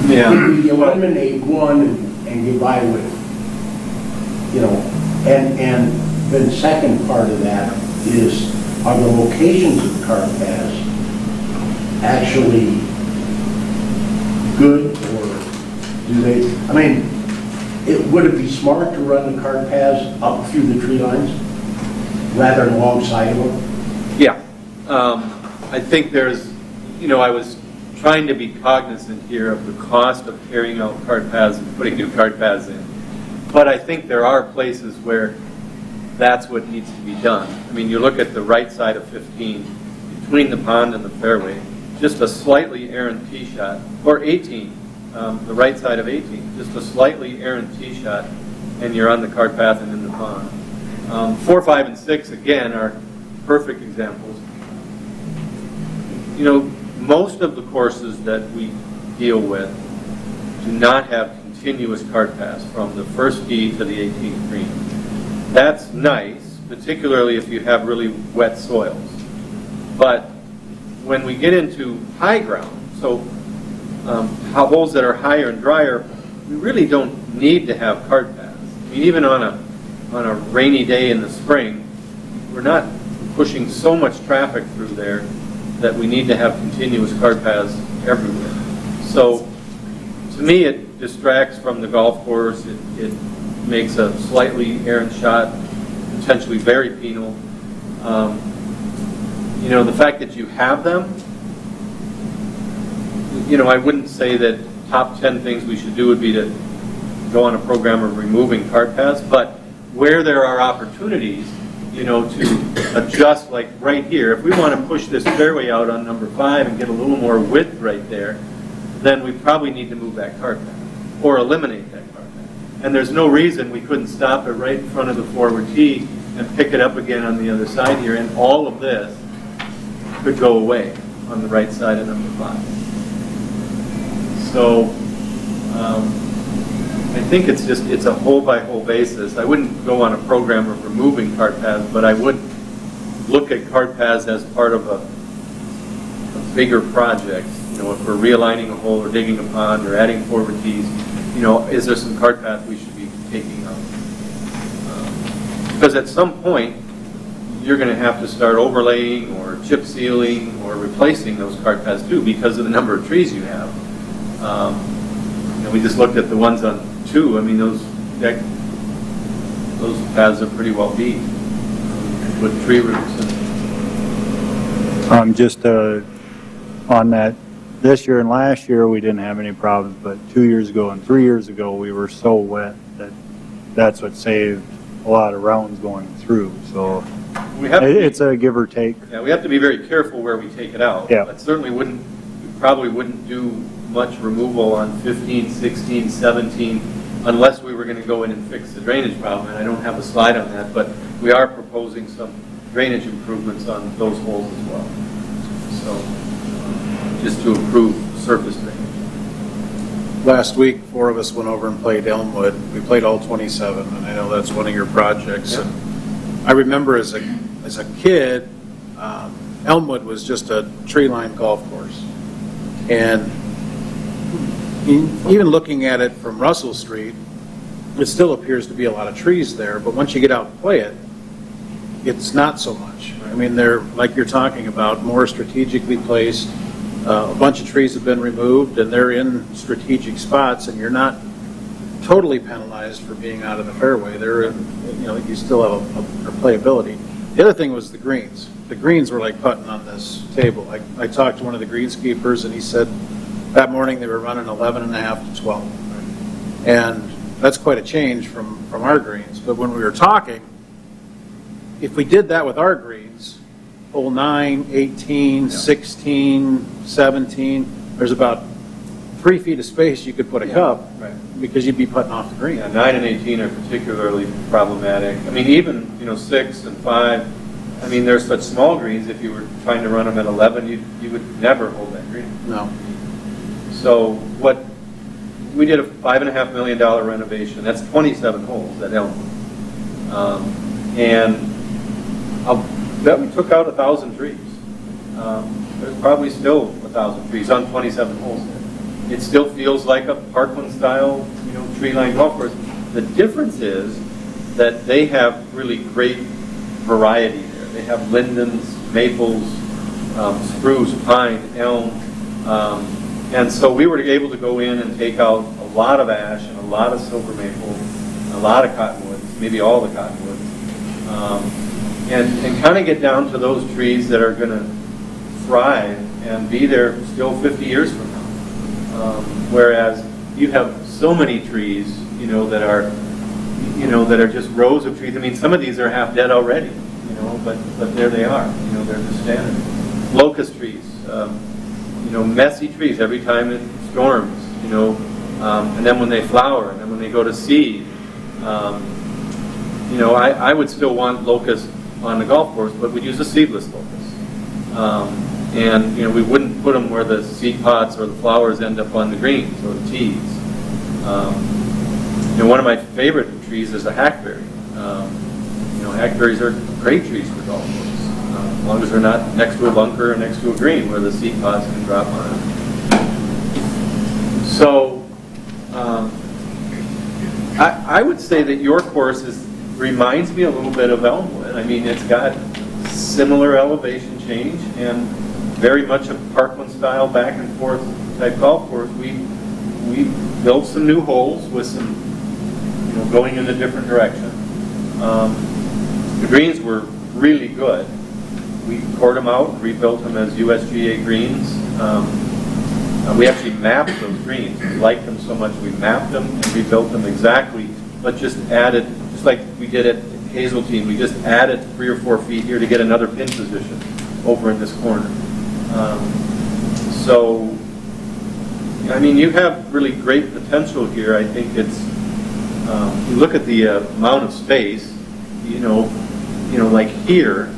Yeah. You eliminate one and get by with, you know, and then second part of that is, are the locations of the cart paths actually good, or do they, I mean, would it be smart to run the cart paths up through the tree lines rather than alongside of them? Yeah. I think there's, you know, I was trying to be cognizant here of the cost of carrying out cart paths and putting new cart paths in. But I think there are places where that's what needs to be done. I mean, you look at the right side of 15, between the pond and the fairway, just a slightly errant tee shot, or 18, the right side of 18, just a slightly errant tee shot, and you're on the cart path and in the pond. 4, 5, and 6, again, are perfect examples. You know, most of the courses that we deal with do not have continuous cart paths from the first tee to the 18th green. That's nice, particularly if you have really wet soils. But when we get into high ground, so holes that are higher and drier, we really don't need to have cart paths. I mean, even on a rainy day in the spring, we're not pushing so much traffic through there that we need to have continuous cart paths everywhere. So to me, it distracts from the golf course. It makes a slightly errant shot potentially very penal. You know, the fact that you have them, you know, I wouldn't say that top 10 things we should do would be to go on a program of removing cart paths, but where there are opportunities, you know, to adjust, like right here, if we want to push this fairway out on number 5 and get a little more width right there, then we probably need to move that cart path or eliminate that cart path. And there's no reason we couldn't stop it right in front of the forward tee and pick it up again on the other side here, and all of this could go away on the right side of number 5. So I think it's a hole by hole basis. I wouldn't go on a program of removing cart paths, but I would look at cart paths as part of a bigger project. You know, if we're realigning a hole or digging a pond or adding forward tees, you know, is there some cart path we should be taking out? Because at some point, you're going to have to start overlaying or chip sealing or replacing those cart paths too, because of the number of trees you have. You know, we just looked at the ones on 2. I mean, those paths are pretty well beat with tree roots. And Just on that, this year and last year we didn't have any problems, but 2 years ago and 3 years ago we were so wet that that's what saved a lot of rounds going through. So we have it's a give or take. Yeah, we have to be very careful where we take it out. Yeah. But certainly we probably wouldn't do much removal on 15, 16, 17, unless we were going to go in and fix the drainage problem. And I don't have a slide on that, but we are proposing some drainage improvements on those holes as well. So just to improve surface drainage. Last week, 4 of us went over and played Elmwood. We played all 27, and I know that's one of your projects. Yeah. And I remember as a kid, Elmwood was just a tree-lined golf course. And even looking at it from Russell Street, it still appears to be a lot of trees there, but once you get out and play it, it's not so much. I mean, they're, like you're talking about, more strategically placed. A bunch of trees have been removed, and they're in strategic spots, and you're not totally penalized for being out of the fairway. They're in, you know, you still have a playability. The other thing was the greens. The greens were like putting on this table. I talked to one of the greenskeepers, and he said that morning they were running 11.5 to 12. And that's quite a change from our greens. But when we were talking, if we did that with our greens, hole 9, 18, 16, 17, there's about 3 feet of space you could put a cup, right, because you'd be putting off the green. Yeah, 9 and 18 are particularly problematic. I mean, even, you know, 6 and 5, I mean, they're such small greens. If you were trying to run them at 11, you would never hold that green. No. So we did a $5.5 million renovation. That's 27 holes at Elmwood. And I'll bet we took out 1,000 trees. there's probably still 1,000 trees on 27 holes. It still feels like a Parkland-style, tree-lined golf course. The difference is that they have really great variety there. They have lindens, maples, spruce, pine, elm, and so we were able to go in and take out a lot of ash and a lot of silver maple, a lot of cottonwoods, maybe all the cottonwoods, and kind of get down to those trees that are going to thrive and be there still 50 years from now. Whereas you have so many trees, that are just rows of trees. I mean, some of these are half dead already, but there they are. They're just standing. Locust trees, messy trees every time it storms, and then when they flower, and then when they go to seed, I would still want locust on the golf course, but we'd use a seedless locust. And we wouldn't put them where the seed pods or the flowers end up on the greens or the tees. One of my favorite trees is a hackberry. Hackberries are great trees for golf courses, as long as they're not next to a bunker or next to a green where the seed pods can drop on it. So I would say that your course reminds me a little bit of Elmwood. I mean, it's got similar elevation change and very much a Parkland style back and forth type golf course. We built some new holes with some, going in a different direction. The greens were really good. We cored them out, rebuilt them as USGA greens. We actually mapped those greens. We liked them so much we mapped them and rebuilt them exactly, but just added, just like we did at Hazeltine, we just added 3 or 4 feet here to get another pin position over in this corner. So, I mean, you have really great potential here. I think it's, you look at the amount of space, like here,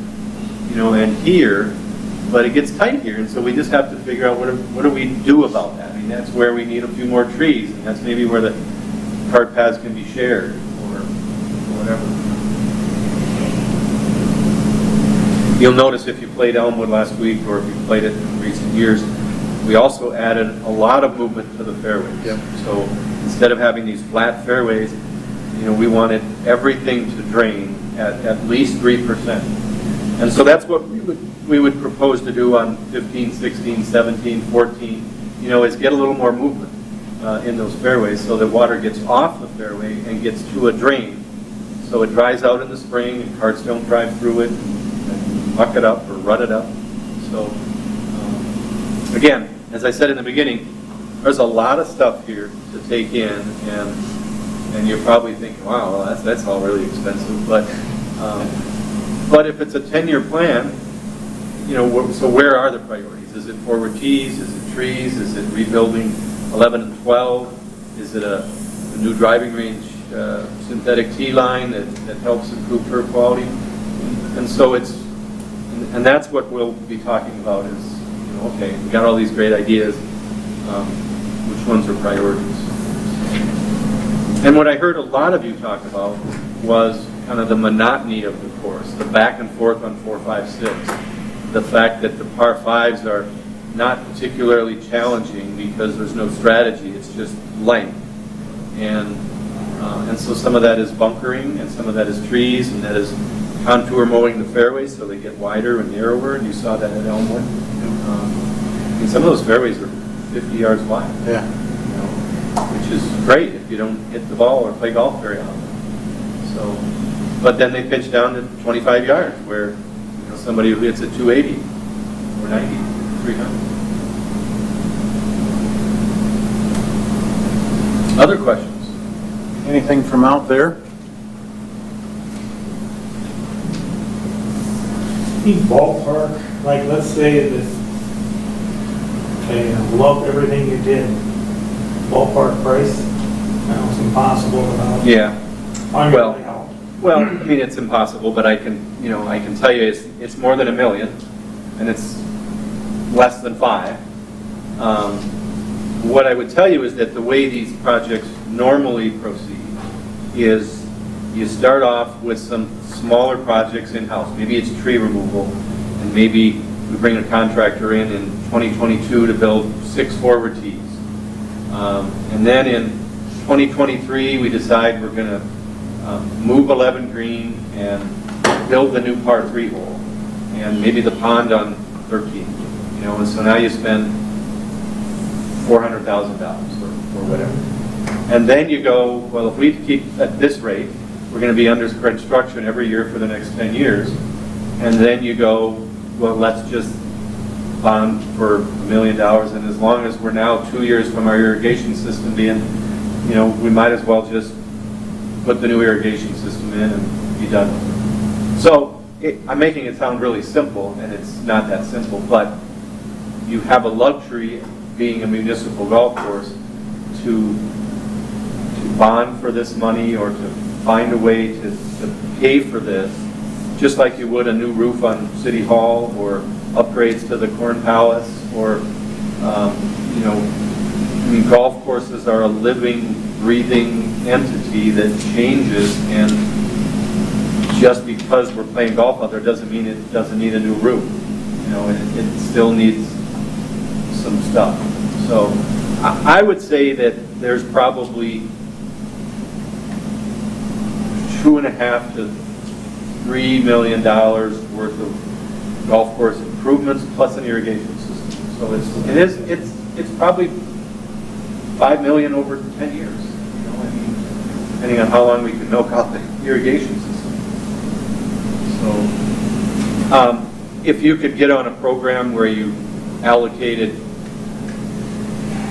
and here, but it gets tight here, and so we just have to figure out what do we do about that. I mean, that's where we need a few more trees, and that's maybe where the cart paths can be shared, or whatever. You'll notice if you played Elmwood last week, or if you played it in recent years, we also added a lot of movement to the fairways. Yep. So instead of having these flat fairways, we wanted everything to drain at least 3%. And so that's what we would propose to do on 15, 16, 17, 14, is get a little more movement in those fairways so that water gets off the fairway and gets to a drain. So it dries out in the spring and carts don't drive through it and muck it up or rut it up. So again, as I said in the beginning, there's a lot of stuff here to take in, and you're probably thinking, wow, well, that's all really expensive. But if it's a 10-year plan, so where are the priorities? Is it forward tees? Is it trees? Is it rebuilding 11 and 12? Is it a new driving range synthetic tee line that helps improve turf quality? And so and that's what we'll be talking about is, okay, we got all these great ideas, which ones are priorities? And what I heard a lot of you talk about was kind of the monotony of the course, the back and forth on 4, 5, 6. The fact that the par 5s are not particularly challenging because there's no strategy, it's just length. And so some of that is bunkering, and some of that is trees, and that is contour mowing the fairways so they get wider and narrower, and you saw that at Elmwood. And some of those fairways are 50 yards wide. Yeah. Which is great if you don't hit the ball or play golf very often. So, but then they pitch down to 25 yards where somebody who hits at 280 or 90, 300. Other questions? Anything from out there? Ballpark, like let's say that I love everything you did. Ballpark price, I know it's impossible without. Yeah. Well, Well, I mean, it's impossible, but I can tell you it's more than $1 million, and it's less than 5. What I would tell you is that the way these projects normally proceed is you start off with some smaller projects in-house. Maybe it's tree removal, and maybe we bring a contractor in 2022 to build 6 forward tees. And then in 2023, we decide we're going to move 11 green and build the new par 3 hole, and maybe the pond on 13. And so now you spend $400,000 or whatever. And then you go, well, if we keep at this rate, we're going to be under construction every year for the next 10 years. And then you go, well, let's just bond for $1 million. And as long as we're now 2 years from our irrigation system being, we might as well just put the new irrigation system in and be done. So I'm making it sound really simple, and it's not that simple, but you have a luxury being a municipal golf course to bond for this money or to find a way to pay for this, just like you would a new roof on City Hall or upgrades to the Corn Palace, or, golf courses are a living, breathing entity that changes, and just because we're playing golf out there doesn't mean it doesn't need a new roof. It still needs some stuff. So I would say that there's probably $2.5 to $3 million worth of golf course improvements plus an irrigation system. So it's probably $5 million over 10 years. Depending on how long we can milk out the irrigation system. So if you could get on a program where you allocated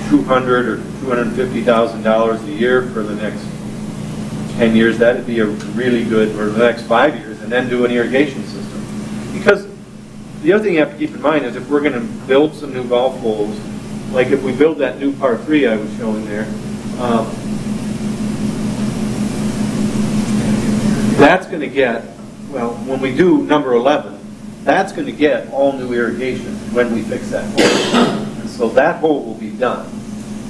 $200,000 or $250,000 a year for the next 10 years, that'd be a really good, or the next 5 years, and then do an irrigation system. Because the other thing you have to keep in mind is if we're going to build some new golf holes, like if we build that new par 3 I was showing there, that's going to get, well, when we do number 11, that's going to get all new irrigation when we fix that hole. And so that hole will be done.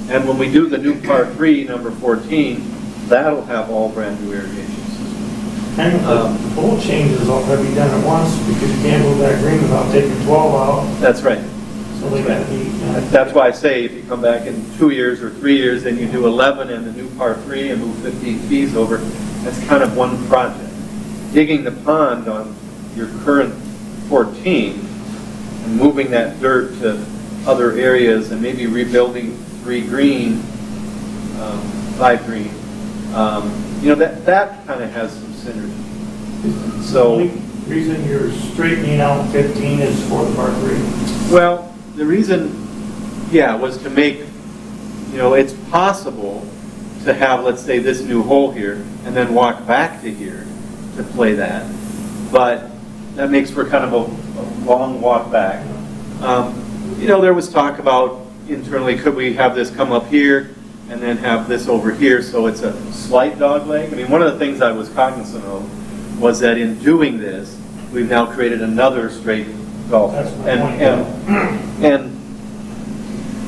And when we do the new par 3, number 14, that'll have all brand new irrigation system. And the hole changes all have to be done at once, because you can't move that green without taking 12 out. That's right. So they got to be. That's why I say if you come back in 2 years or 3 years, then you do 11 and the new par 3 and move 15 fees over, that's kind of one project. Digging the pond on your current 14 and moving that dirt to other areas and maybe rebuilding 3 green, 5 green, that kind of has some synergy. So, the only reason you're straightening out 15 is for the par 3. well, the reason, was to make, it's possible to have, let's say, this new hole here and then walk back to here to play that. But that makes for kind of a long walk back. There was talk about internally, could we have this come up here and then have this over here so it's a slight dog leg? I mean, one of the things I was cognizant of was that in doing this, we've now created another straight golf. That's my point.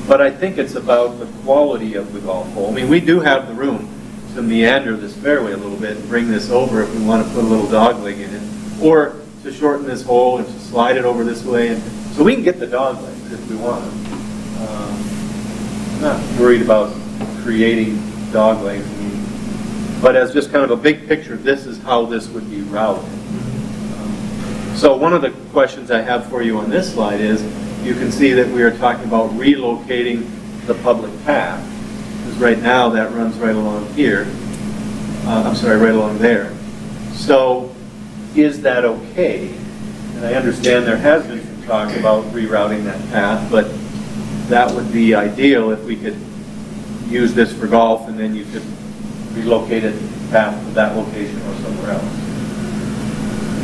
But I think it's about the quality of the golf hole. I mean, we do have the room to meander this fairway a little bit and bring this over if we want to put a little dog leg in it, or to shorten this hole and to slide it over this way. And so we can get the dog legs if we want them. I'm not worried about creating dog legs. But as just kind of a big picture, this is how this would be routed. So one of the questions I have for you on this slide is, you can see that we are talking about relocating the public path. Because right now that runs right along here. Right along there. So is that okay? And I understand there has been some talk about rerouting that path, but that would be ideal if we could use this for golf and then you could relocate it path to that location or somewhere else.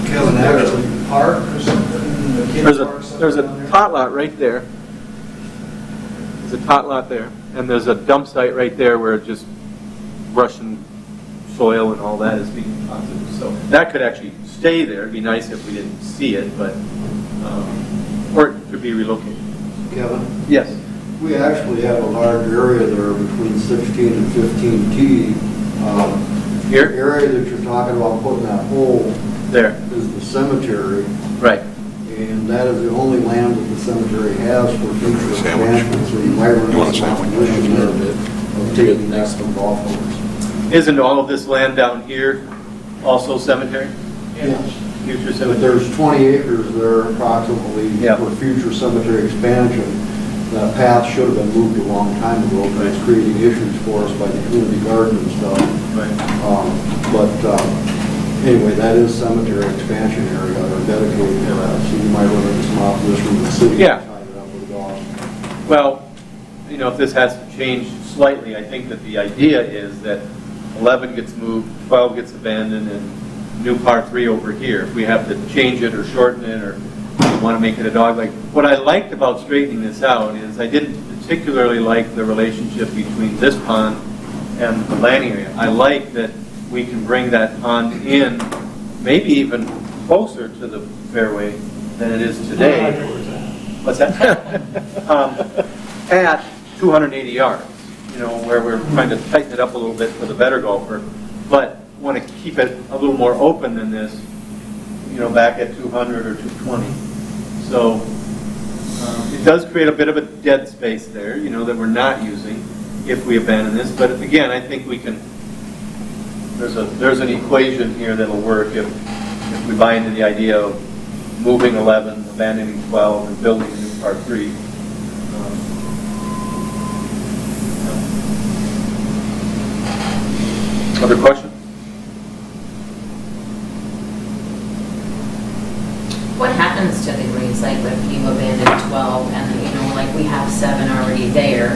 Kevin, actually, park or something? There's a tot lot right there. There's a tot lot there. And there's a dump site right there where just Russian soil and all that is being deposited. So that could actually stay there. It'd be nice if we didn't see it, but, or it could be relocated. Kevin, Yes. we actually have a large area there between 16 and 15T. Here? The area that you're talking about putting that hole There. is the cemetery. Right. and that is the only land that the cemetery has for future expansion, so you might run into some opposition there of taking that from golf course. Isn't all of this land down here also cemetery? Yes. Future But cemetery? there's 20 acres there approximately Yeah. for future cemetery expansion. That path should have been moved a long time ago, but it's creating issues for us by the community garden and stuff. Right. But anyway, that is cemetery expansion area or dedicated to that, so you might run into some opposition from the city. Yeah. tying it up with golf. Well, you know, if this has to change slightly, I think that the idea is that 11 gets moved, 12 gets abandoned, and new par 3 over here. If we have to change it or shorten it, or we want to make it a dog leg. What I liked about straightening this out is I didn't particularly like the relationship between this pond and the landing area. I like that we can bring that pond in, maybe even closer to the fairway than it is today. What's that? At 280 yards, you know, where we're trying to tighten it up a little bit for the better golfer, but want to keep it a little more open than this, you know, back at 200 or 220. So it does create a bit of a dead space there, you know, that we're not using if we abandon this. But again, I think we can. There's an equation here that'll work if we buy into the idea of moving 11, abandoning 12, and building a new par 3. Other questions? What happens to the greens, like if you abandon 12 and, you know, like we have 7 already there,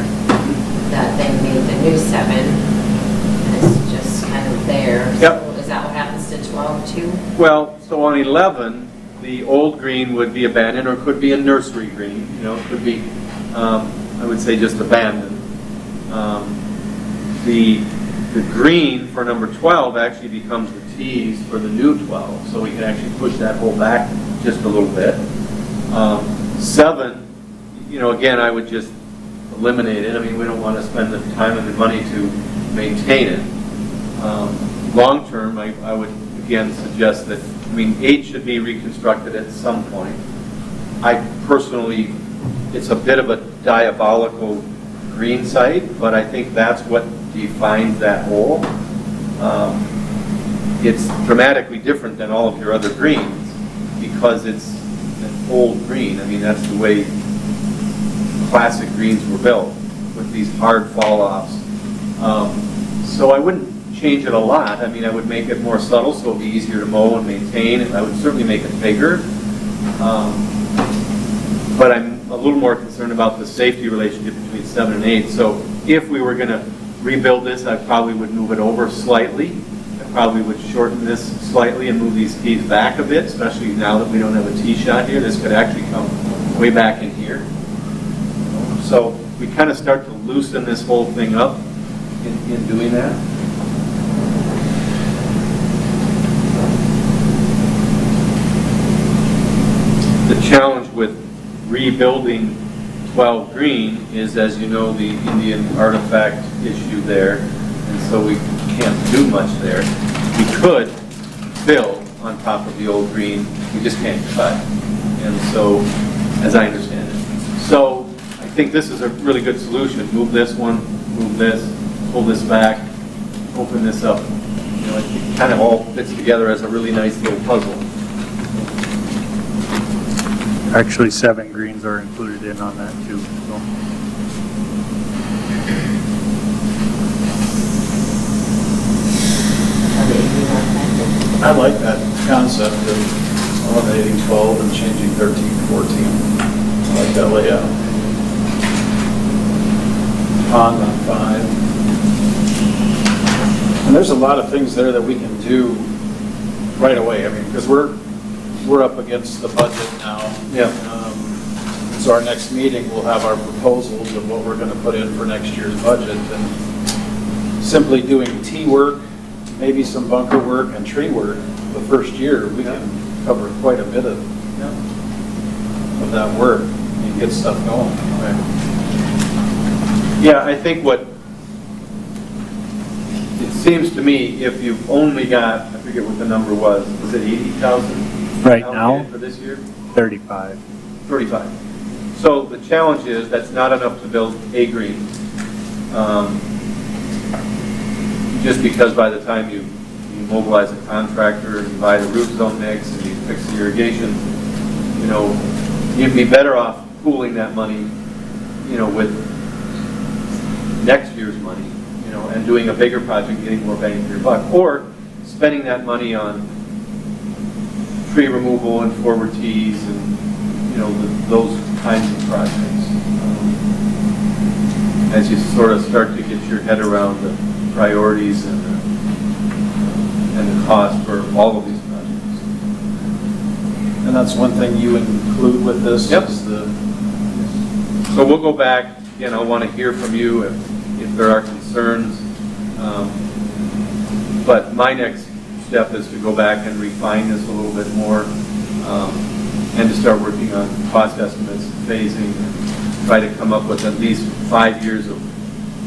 that they made the new 7, and it's just kind of there. Yep. So is that what happens to 12 too? Well, so on 11, the old green would be abandoned, or it could be a nursery green, you know, it could be, I would say, just abandoned. The green for number 12 actually becomes the tees for the new 12, so we can actually push that hole back just a little bit. 7, you know, again, I would just eliminate it. I mean, we don't want to spend the time and the money to maintain it. Long term, I would again suggest that, I mean, 8 should be reconstructed at some point. I personally, it's a bit of a diabolical green site, but I think that's what defines that hole. It's dramatically different than all of your other greens because it's an old green. I mean, that's the way classic greens were built, with these hard fall-offs. So I wouldn't change it a lot. I mean, I would make it more subtle so it would be easier to mow and maintain, and I would certainly make it bigger. But I'm a little more concerned about the safety relationship between 7 and 8. So if we were going to rebuild this, I probably would move it over slightly. I probably would shorten this slightly and move these tees back a bit, especially now that we don't have a tee shot here. This could actually come way back in here. So we kind of start to loosen this whole thing up in doing that. The challenge with rebuilding 12 green is, as you know, the Indian artifact issue there, and so we can't do much there. We could build on top of the old green, we just can't cut, and so, as I understand it. So I think this is a really good solution. Move this one, move this, pull this back, open this up. You know, it kind of all fits together as a really nice little puzzle. Actually, 7 greens are included in on that too. So. I like that concept of eliminating 12 and changing 13 to 14. I like that layout. Pond on 5. And there's a lot of things there that we can do right away. I mean, because we're up against the budget now. Yeah. So our next meeting, we'll have our proposals of what we're going to put in for next year's budget. And simply doing tee work, maybe some bunker work and tree work the first year, we can cover quite a bit of that work and get stuff going. Right. Yeah, I think what it seems to me, if you've only got, I forget what the number was it 80,000? Right now? allocated for this year? 35. 35. So the challenge is that's not enough to build a green. Just because by the time you mobilize a contractor and buy the roof zone mix and you fix the irrigation, you know, you'd be better off pooling that money, you know, with next year's money, you know, and doing a bigger project, getting more bang for your buck, or spending that money on tree removal and forward tees and, you know, those kinds of projects. As you sort of start to get your head around the priorities and the cost for all of these projects. And that's one thing you include with this? Yep. Is the, So we'll go back, again, I want to hear from you if there are concerns. But my next step is to go back and refine this a little bit more and to start working on cost estimates, phasing, and try to come up with at least 5 years of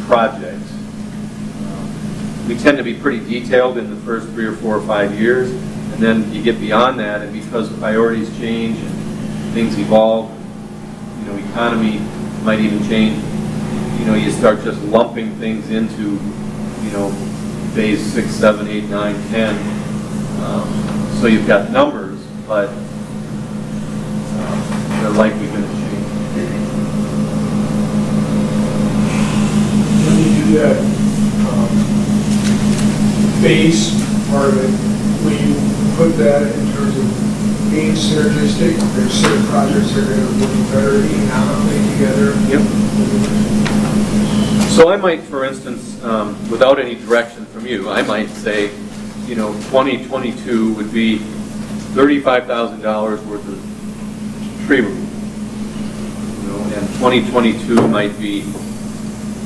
projects. We tend to be pretty detailed in the first 3 or 4 or 5 years, and then you get beyond that, and because priorities change and things evolve, you know, economy might even change, you know, you start just lumping things into, you know, phase 6, 7, 8, 9, 10. So you've got numbers, but they're likely going to change. When you do that base part of it, when you put that in terms of being synergistic, there's certain projects that are going to work better economically together. Yep. So I might, for instance, without any direction from you, I might say, you know, 2022 would be $35,000 worth of tree removal. You know, and 2022 might be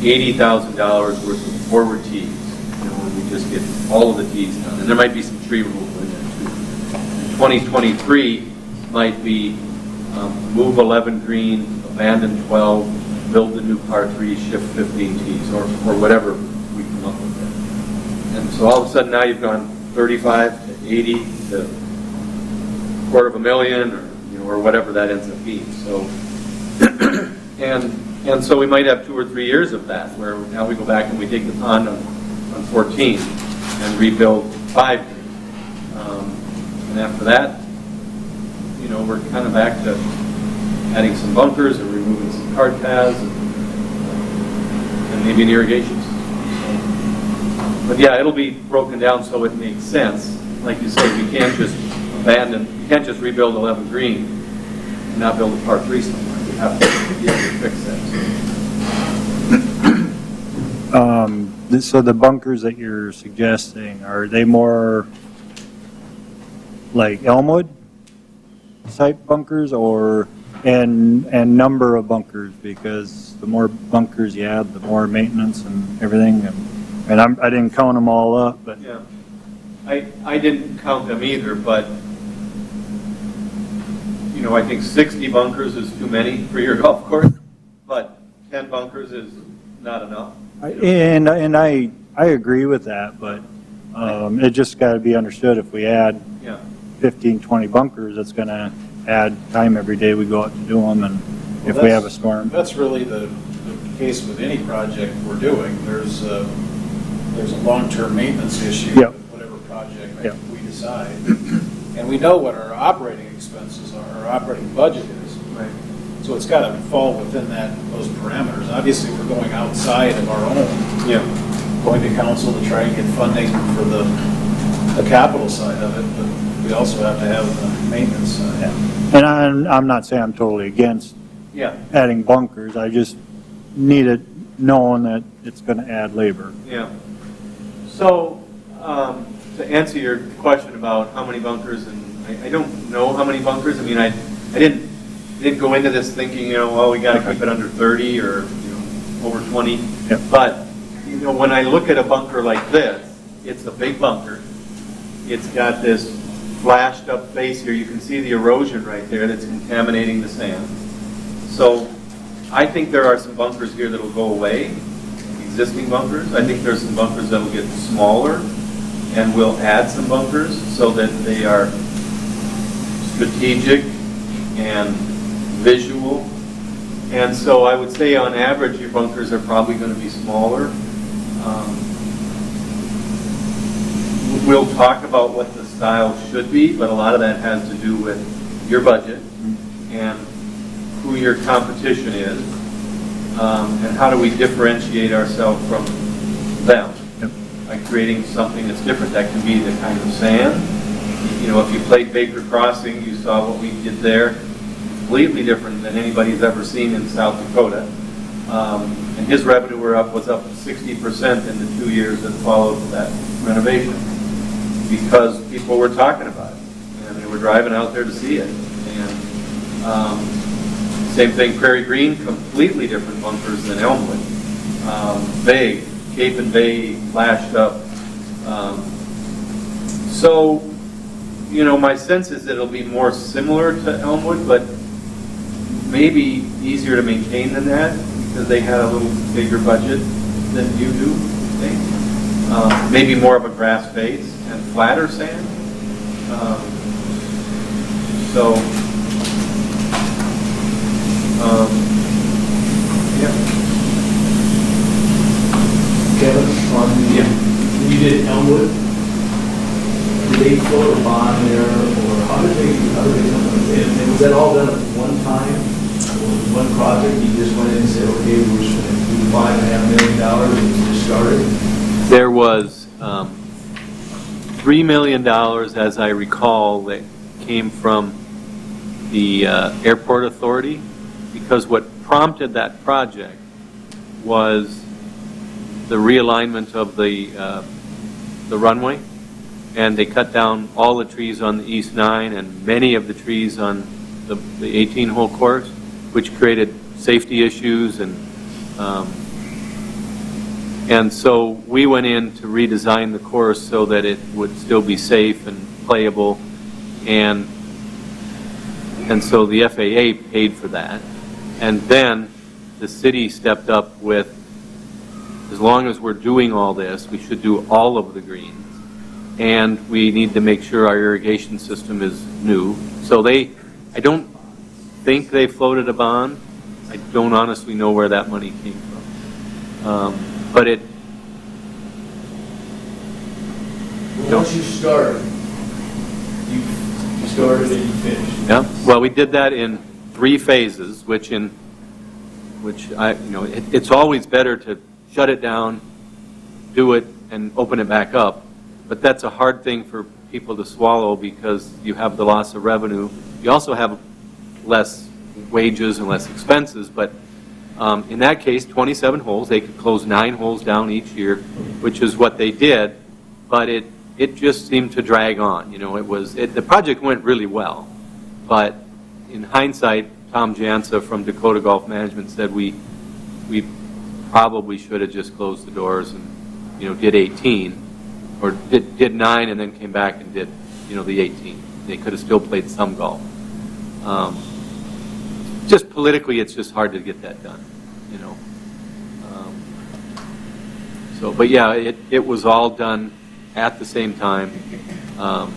$80,000 worth of forward tees. You know, when we just get all of the tees done. And there might be some tree removal in there too. 2023 might be move 11 green, abandon 12, build the new par 3, shift 15 tees, or whatever we come up with there. And so all of a sudden now you've gone 35 to 80 to $250,000, or you know, or whatever that ends up being. So, and so we might have 2 or 3 years of that, where now we go back and we dig the pond on 14 and rebuild 5 green. And after that, you know, we're kind of back to adding some bunkers and removing some cart paths and maybe an irrigation system. But yeah, it'll be broken down so it makes sense. Like you say, we can't just you can't just rebuild 11 green and not build a par 3 somewhere. We have to be able to fix that. So the bunkers that you're suggesting, are they more like Elmwood type bunkers, or and number of bunkers? Because the more bunkers you add, the more maintenance and everything. And I didn't count them all up, but Yeah, I didn't count them either, but you know, I think 60 bunkers is too many for your golf course, but 10 bunkers is not enough. and I agree with that, but it just got to be understood, if we add Yeah. 15, 20 bunkers, it's going to add time every day we go out to do them, and if we have a storm. That's really the case with any project we're doing. There's a long-term maintenance issue Yep. with whatever project Yep. we decide. And we know what our operating expenses are, our operating budget is. Right. So it's got to fall within those parameters. Obviously, we're going outside of our own, Yeah. going to council to try and get funding for the capital side of it, but we also have to have the maintenance side. And I'm not saying I'm totally against Yeah. adding bunkers, I just need it knowing that it's going to add labor. Yeah. So, to answer your question about how many bunkers, and I don't know how many bunkers. I mean, I didn't go into this thinking, you know, well, we got to keep it under 30 or, you know, over 20. Yep. But, you know, when I look at a bunker like this, it's a big bunker. It's got this flashed up face here. You can see the erosion right there that's contaminating the sand. So I think there are some bunkers here that will go away, existing bunkers. I think there's some bunkers that will get smaller, and we'll add some bunkers so that they are strategic and visual. And so I would say on average your bunkers are probably going to be smaller. We'll talk about what the style should be, but a lot of that has to do with your budget and who your competition is, and how do we differentiate ourselves from them by creating something that's different. That can be the kind of sand. You know, if you played Baker Crossing, you saw what we did there. Completely different than anybody's ever seen in South Dakota. And his revenue was up 60% in the 2 years that followed that renovation, because people were talking about it and they were driving out there to see it. And same thing, Prairie Green, completely different bunkers than Elmwood. Bay, Cape and Bay flashed up. So, you know, my sense is that it'll be more similar to Elmwood, but maybe easier to maintain than that, because they had a little bigger budget than you do, I think. Maybe more of a grass face and flatter sand. Yeah. Kevin, on the, when you did Elmwood, did they float a bond there, or how did they come up with it? And was that all done at one time, or one project? You just went in and said, okay, we're just going to do $5.5 million and just started? There was $3 million, as I recall, that came from the Airport Authority, because what prompted that project was the realignment of the runway, and they cut down all the trees on the East 9 and many of the trees on the 18-hole course, which created safety issues, and so we went in to redesign the course so that it would still be safe and playable, and so the FAA paid for that. And then the city stepped up with, as long as we're doing all this, we should do all of the greens, and we need to make sure our irrigation system is new. So I don't think they floated a bond. I don't honestly know where that money came from. But it... Well, once you started, you started and you finished. Yeah, well, we did that in 3 phases, which it's always better to shut it down, do it, and open it back up. But that's a hard thing for people to swallow, because you have the loss of revenue. You also have less wages and less expenses, but in that case, 27 holes, they could close 9 holes down each year, which is what they did, but it just seemed to drag on. You know, the project went really well, but in hindsight, Tom Jansa from Dakota Golf Management said we probably should have just closed the doors and, you know, did 18, or did 9 and then came back and did, you know, the 18. They could have still played some golf. Just politically, it's just hard to get that done, you know. But yeah, it was all done at the same time. I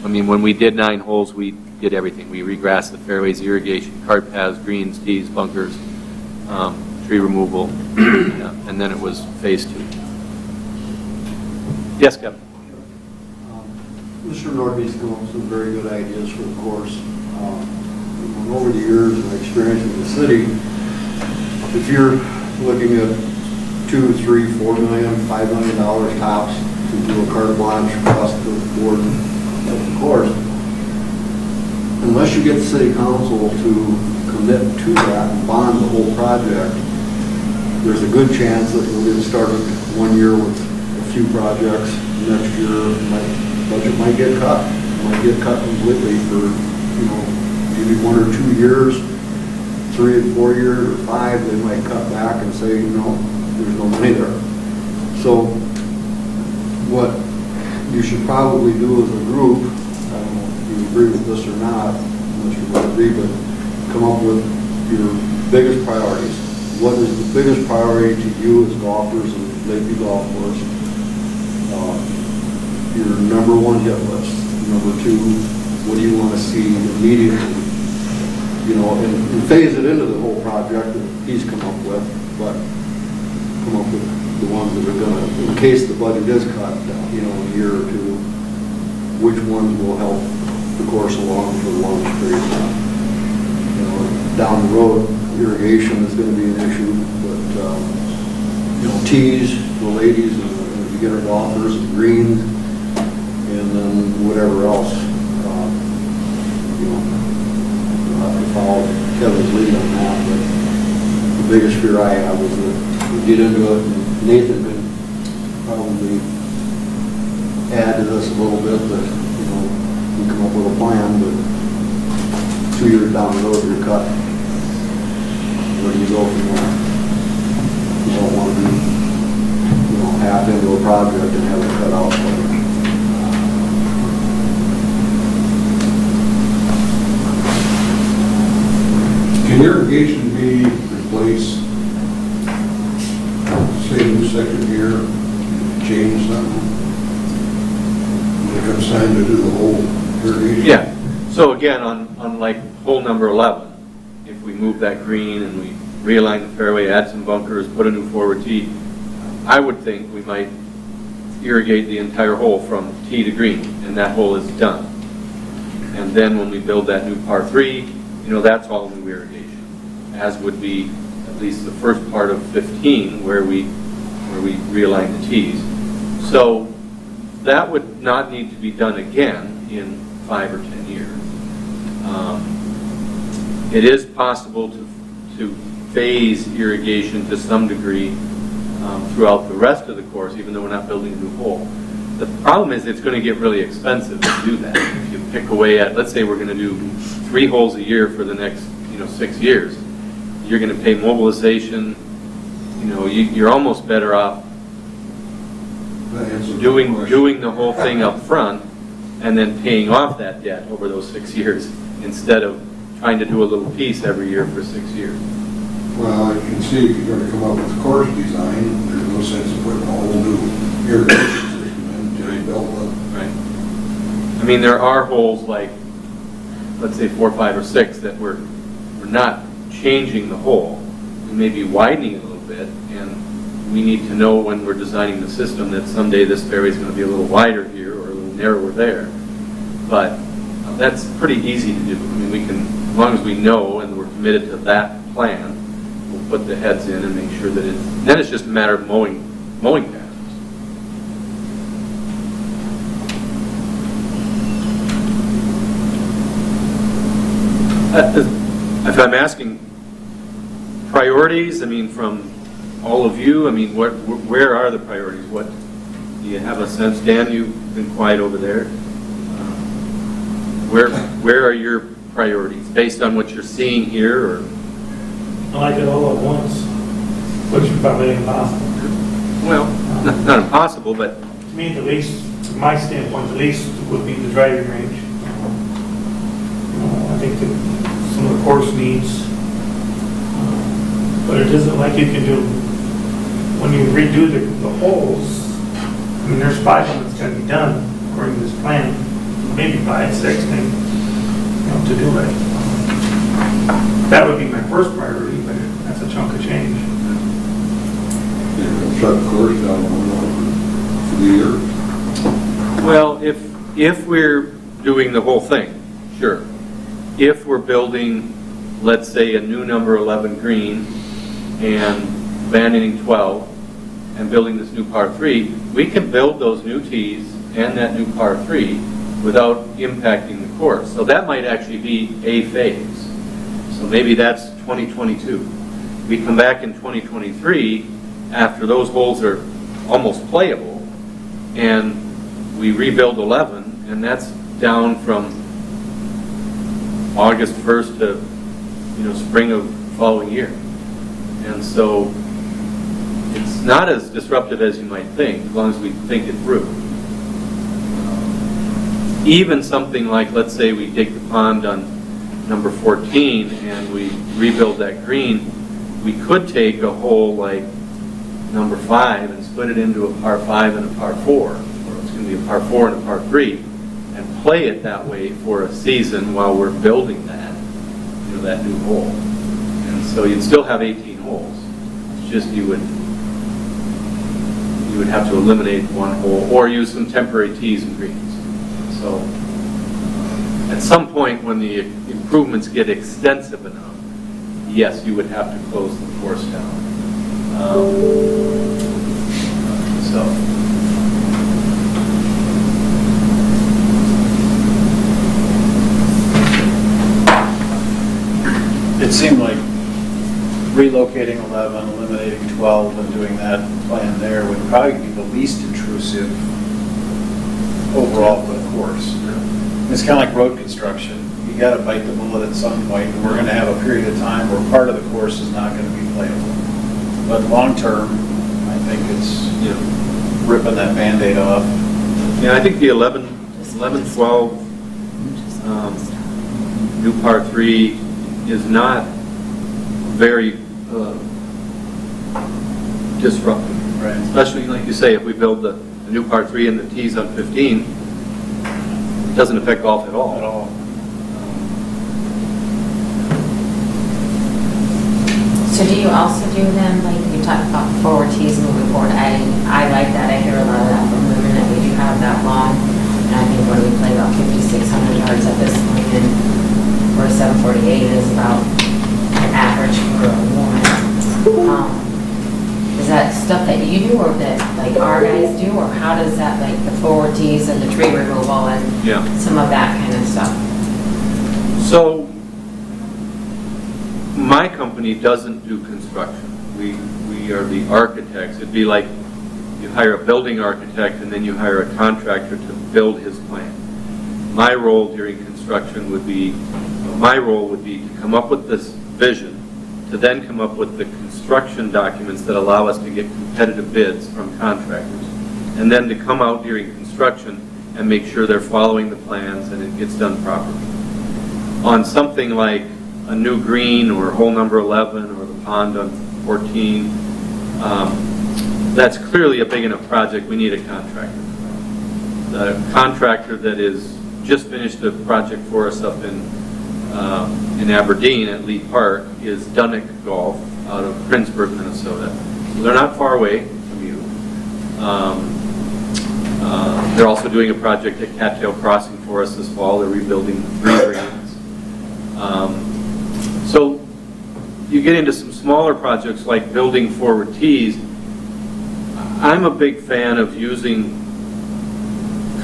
mean, when we did 9 holes, we did everything. We regrassed the fairways, irrigation, cart paths, greens, tees, bunkers, tree removal, and then it was phase 2. Yes, Kevin? Mr. Nordby's come up with some very good ideas for the course. Over the years and my experience in the city, if you're looking at $2, $3, $4 million, $5 million tops to do a carte blanche across the board of the course, unless you get the city council to commit to that and bond the whole project, there's a good chance that you'll get started one year with a few projects. Next year, budget might get cut. It might get cut completely for, you know, maybe 1 or 2 years, 3 and 4 years, or 5, they might cut back and say, you know, there's no money there. So what you should probably do as a group, I don't know if you agree with this or not, unless you would agree, but come up with your biggest priorities. What is the biggest priority to you as golfers in Lakeview Golf Course? Your number 1 hit list, number 2 what do you want to see immediately? You know, and phase it into the whole project that he's come up with, but come up with the ones that are gonna, in case the budget is cut, you know, a year or two, which ones will help the course along for the longest period of time. You know, down the road, irrigation is gonna be an issue, but, you know, tees for ladies and beginner golfers and greens, and then whatever else, you know, I'll have to follow Kevin's lead on that, but the biggest fear I have is that we get into it, and Nathan could probably add to this a little bit, that, you know, we come up with a plan, but 2 years down the road, you're cut. Where do you go from there? You don't want to be, you know, half into a project and have it cut out. Can irrigation be replaced, say a new section here, change something? When it comes time to do the whole irrigation? Yeah, so again, on like hole number 11, if we move that green and we realign the fairway, add some bunkers, put a new forward tee, I would think we might irrigate the entire hole from tee to green, and that hole is done. And then when we build that new par 3, you know, that's all new irrigation, as would be at least the first part of 15 where we realign the tees. So that would not need to be done again in 5 or 10 years. It is possible to phase irrigation to some degree throughout the rest of the course, even though we're not building a new hole. The problem is it's going to get really expensive to do that. If you pick away at, let's say we're going to do 3 holes a year for the next, 6 years, you're going to pay mobilization. You're almost better off doing the whole thing up front and then paying off that debt over those 6 years instead of trying to do a little piece every year for 6 years. Well, you can see if you're going to come up with course design, there's no sense of putting a whole new irrigation system in until you build one. Right. I mean, there are holes like, let's say 4, 5, or 6 that we're not changing the hole. We may be widening it a little bit, and we need to know when we're designing the system that someday this fairway is going to be a little wider here or a little narrower there. But that's pretty easy to do. I mean, we can, as long as we know and we're committed to that plan, we'll put the heads in and make sure that then it's just a matter of mowing patterns. If I'm asking priorities, I mean, from all of you, I mean, where are the priorities? What do you have a sense? Dan, you've been quiet over there. Where are your priorities based on what you're seeing here, or? I like it all at once, which is probably impossible. Well, not impossible, but To me, the least, from my standpoint, the least would be the driving range. I think that some of the course needs, but it isn't like you can do, when you redo the holes, I mean, there's 5 of them that's going to be done according to this plan, maybe 5, 6, maybe, to do it. That would be my first priority, but that's a chunk of change. Shut the course down for the year. well, if we're doing the whole thing, sure. If we're building, let's say, a new number 11 green and abandoning 12 and building this new par 3, we can build those new tees and that new par 3 without impacting the course. So that might actually be a phase. So maybe that's 2022. We come back in 2023 after those holes are almost playable and we rebuild 11, and that's down from August 1st to spring of following year. And so it's not as disruptive as you might think, as long as we think it through. Even something like, let's say we dig the pond on number 14 and we rebuild that green, we could take a hole like number 5 and split it into a par 5 and a par 4, or it's going to be a par 4 and a par 3, and play it that way for a season while we're building that, that new hole. And so you'd still have 18 holes. It's just you would have to eliminate one hole or use some temporary tees and greens. So at some point when the improvements get extensive enough, yes, you would have to close the course down. It seemed like relocating 11, eliminating 12, and doing that plan there would probably be the least intrusive overall for the course. It's kind of like road construction. You got to bite the bullet at some point, and we're going to have a period of time where part of the course is not going to be playable. But long term, I think it's ripping that Band-Aid off. Yeah, I think the 11, 12 new par 3 is not very disruptive. Right. Especially, like you say, if we build the new par 3 and the tees on 15, it doesn't affect golf at all. At all. So do you also do then, like you talked about forward tees moving forward? I like that. I hear a lot of that from women that we do have that long. And I think when we play about 5,600 yards at this point, and where 748 is about an average for a woman. Is that stuff that you do, or that like our guys do, or how does that, like the forward tees and the tree removal and some of that kind of stuff? So my company doesn't do construction. We are the architects. It'd be like you hire a building architect and then you hire a contractor to build his plan. My role during construction would be to come up with this vision, to then come up with the construction documents that allow us to get competitive bids from contractors, and then to come out during construction and make sure they're following the plans and it gets done properly. On something like a new green or hole number 11 or the pond on 14, that's clearly a big enough project. We need a contractor. The contractor that is just finished a project for us up in Aberdeen at Lee Park is Dunnick Golf out of Princeburg, Minnesota. So they're not far away from you. They're also doing a project at Cattail Crossing for us this fall. They're rebuilding 3 greens. So you get into some smaller projects like building forward tees. I'm a big fan of using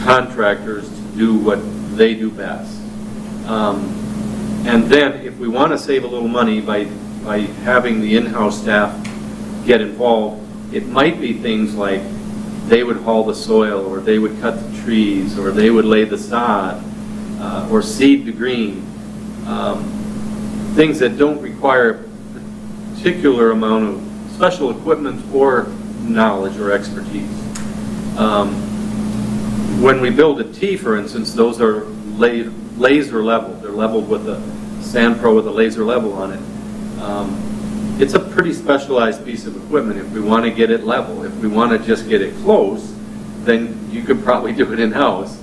contractors to do what they do best. And then if we want to save a little money by having the in-house staff get involved, it might be things like they would haul the soil, or they would cut the trees, or they would lay the sod, or seed the green. Things that don't require a particular amount of special equipment or knowledge or expertise. When we build a tee, for instance, those are laser leveled. They're leveled with a Sand Pro with a laser level on it. It's a pretty specialized piece of equipment if we want to get it level. If we want to just get it close, then you could probably do it in-house.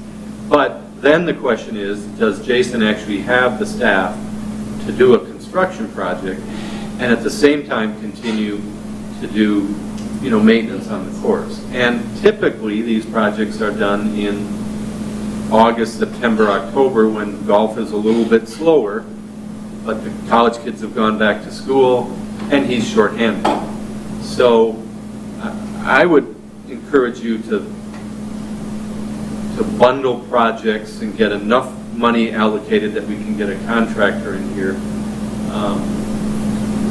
But then the question is, does Jason actually have the staff to do a construction project and at the same time continue to do maintenance on the course? And typically these projects are done in August, September, October, when golf is a little bit slower, but the college kids have gone back to school and he's shorthanded. So I would encourage you to bundle projects and get enough money allocated that we can get a contractor in here.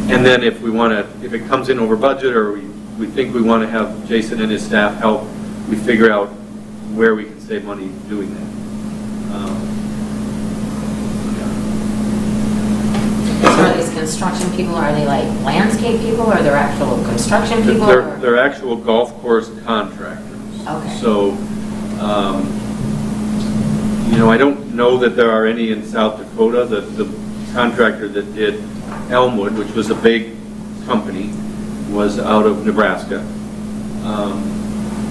And then if it comes in over budget, or we think we want to have Jason and his staff help, we figure out where we can save money doing that. So are these construction people, are they like landscape people, or they're actual construction people? They're actual golf course contractors. Okay. So, I don't know that there are any in South Dakota. The contractor that did Elmwood, which was a big company, was out of Nebraska.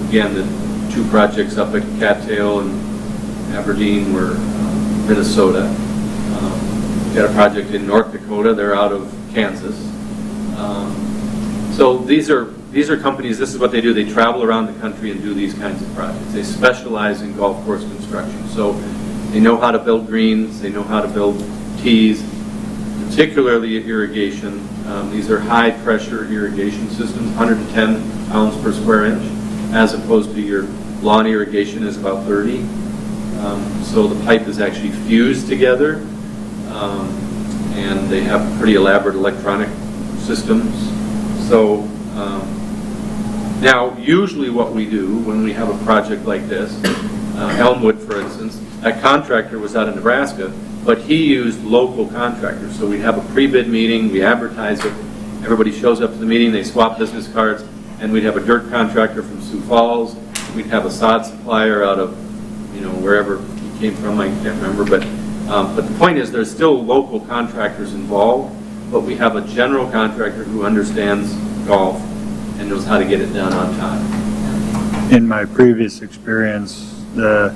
Again, the 2 projects up at Cattail and Aberdeen, we're Minnesota. We've got a project in North Dakota. They're out of Kansas. So these are companies, this is what they do. They travel around the country and do these kinds of projects. They specialize in golf course construction. So they know how to build greens, they know how to build tees, particularly irrigation. These are high pressure irrigation systems, 110 pounds per square inch, as opposed to your lawn irrigation is about 30. So the pipe is actually fused together, and they have pretty elaborate electronic systems. So now, usually what we do when we have a project like this, Elmwood, for instance, that contractor was out of Nebraska, but he used local contractors. So we'd have a pre-bid meeting, we advertise it, everybody shows up to the meeting, they swap business cards, and we'd have a dirt contractor from Sioux Falls, we'd have a sod supplier out of, wherever he came from, I can't remember, but the point is there's still local contractors involved, but we have a general contractor who understands golf and knows how to get it done on time. In my previous experience, the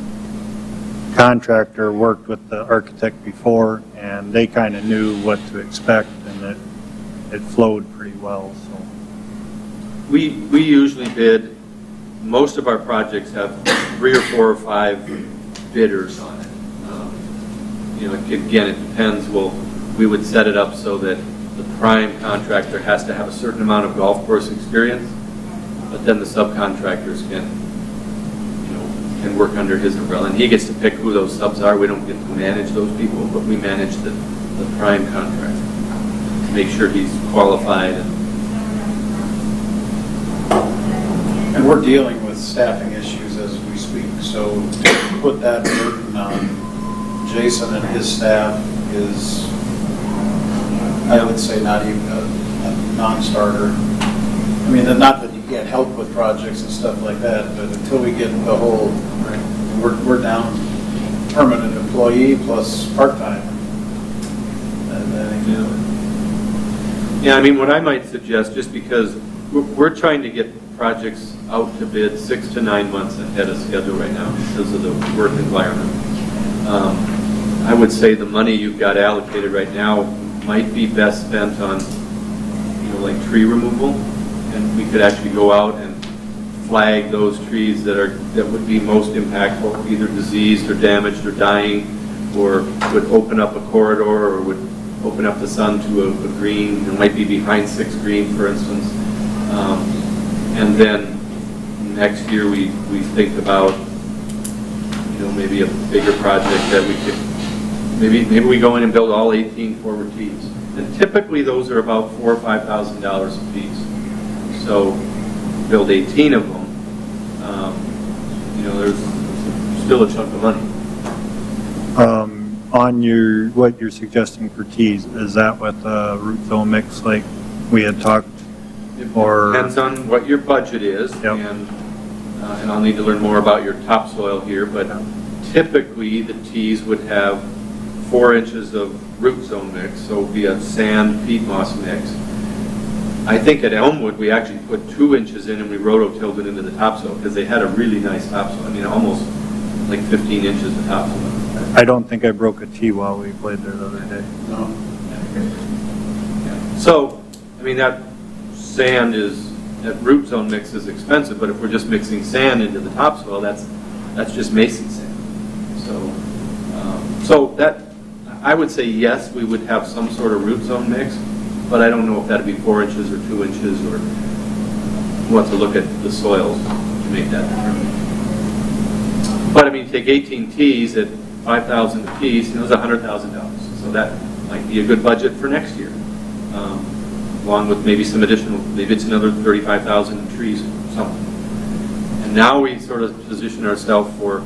contractor worked with the architect before, and they kind of knew what to expect, and it flowed pretty well. So We usually bid, most of our projects have 3 or 4 or 5 bidders on it. Again, it depends. We would set it up so that the prime contractor has to have a certain amount of golf course experience, but then the subcontractors can work under his umbrella, and he gets to pick who those subs are. We don't get to manage those people, but we manage the prime contractor to make sure he's qualified. And we're dealing with staffing issues as we speak, so to put that burden on Jason and his staff is, I would say, not even a non-starter. I mean, not that you can't help with projects and stuff like that, but until we get the whole, we're down permanent employee plus part-time. Yeah, I mean, what I might suggest, just because we're trying to get projects out to bid 6 to 9 months ahead of schedule right now because of the work environment. I would say the money you've got allocated right now might be best spent on, like tree removal, and we could actually go out and flag those trees that would be most impactful, either diseased or damaged or dying, or would open up a corridor or would open up the sun to a green. It might be behind 6 green, for instance. And then next year we think about maybe a bigger project that we could maybe we go in and build all 18 forward tees. And typically those are about $4,000 or $5,000 a piece. So build 18 of them. There's still a chunk of money. On what you're suggesting for tees, is that with root zone mix like we had talked? Or depends on what your budget is, Yep. and I'll need to learn more about your topsoil here, but typically the tees would have 4 inches of root zone mix, so it would be a sand peat moss mix. I think at Elmwood we actually put 2 inches in and we rototilled it into the topsoil because they had a really nice topsoil. I mean, almost like 15 inches of topsoil. I don't think I broke a tee while we played there the other day. No. So, I mean, that sand that root zone mix is expensive, but if we're just mixing sand into the topsoil, that's just mason sand. So that, I would say yes, we would have some sort of root zone mix, but I don't know if that'd be 4 inches or 2 inches, or we'll have to look at the soils to make that determination. But I mean, take 18 tees at $5,000 a piece, it's $100,000. So that might be a good budget for next year, along with maybe some additional, maybe it's another 35,000 in trees or something. And now we sort of position ourselves for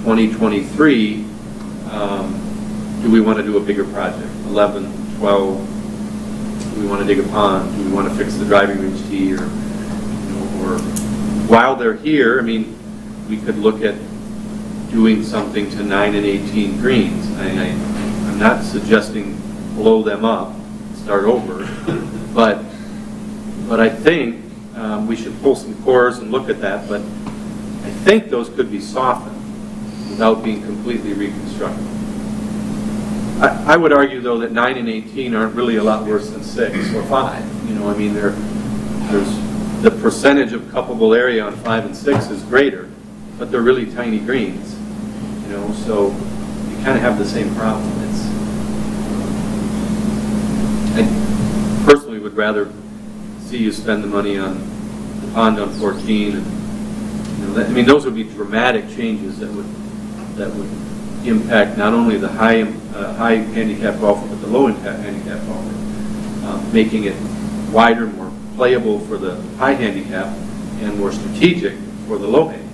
2023. Do we want to do a bigger project? 11, 12? Do we want to dig a pond? Do we want to fix the driving range tee? Or while they're here, I mean, we could look at doing something to 9 and 18 greens. I'm not suggesting blow them up, start over, but I think we should pull some cores and look at that. But I think those could be softened without being completely reconstructed. I would argue, though, that 9 and 18 aren't really a lot worse than 6 or 5. You know, I mean, there's the percentage of cuppable area on 5 and 6 is greater, but they're really tiny greens. You know, so you kind of have the same problem. I personally would rather see you spend the money on the pond on 14. And, you know, I mean, those would be dramatic changes that would impact not only the high handicap golfer, but the low handicap golfer, making it wider, more playable for the high handicap, and more strategic for the low handicap.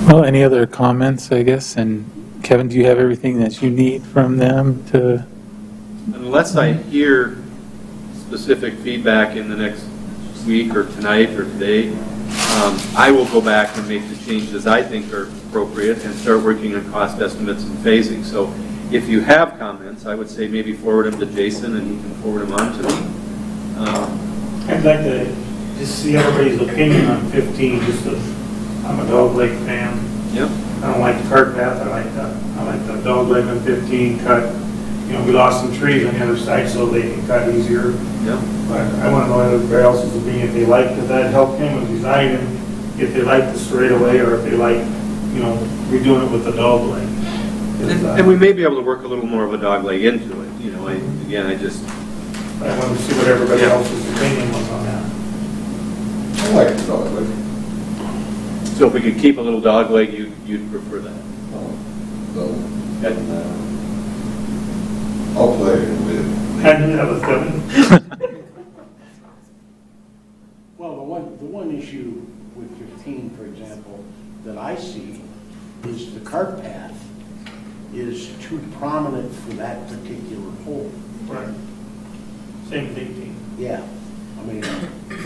Well, any other comments, I guess? And Kevin, do you have everything that you need from them to? Unless I hear specific feedback in the next week or tonight or today, I will go back and make the changes I think are appropriate and start working on cost estimates and phasing. So if you have comments, I would say maybe forward them to Jason and he can forward them on to me. I'd like to just see everybody's opinion on 15, I'm a dog leg fan. Yep. I don't like the cart path, I like the dog leg on 15 cut. You know, we lost some trees on the other side so they can cut easier. Yep. But I want to know everybody else's opinion, if they like, if that helped him with designing, if they like the straightaway, or if they like, you know, redoing it with the dog leg. And we may be able to work a little more of a dog leg into it. You know, I wanted to see what everybody else's opinion was on that. I like the dog leg. So if we could keep a little dog leg, you'd prefer that? So, Okay. I'll play it with. I didn't have a feeling. Well, the one issue with 15, for example, that I see is the cart path is too prominent for that particular hole. Right. Same with 18. Yeah, I mean,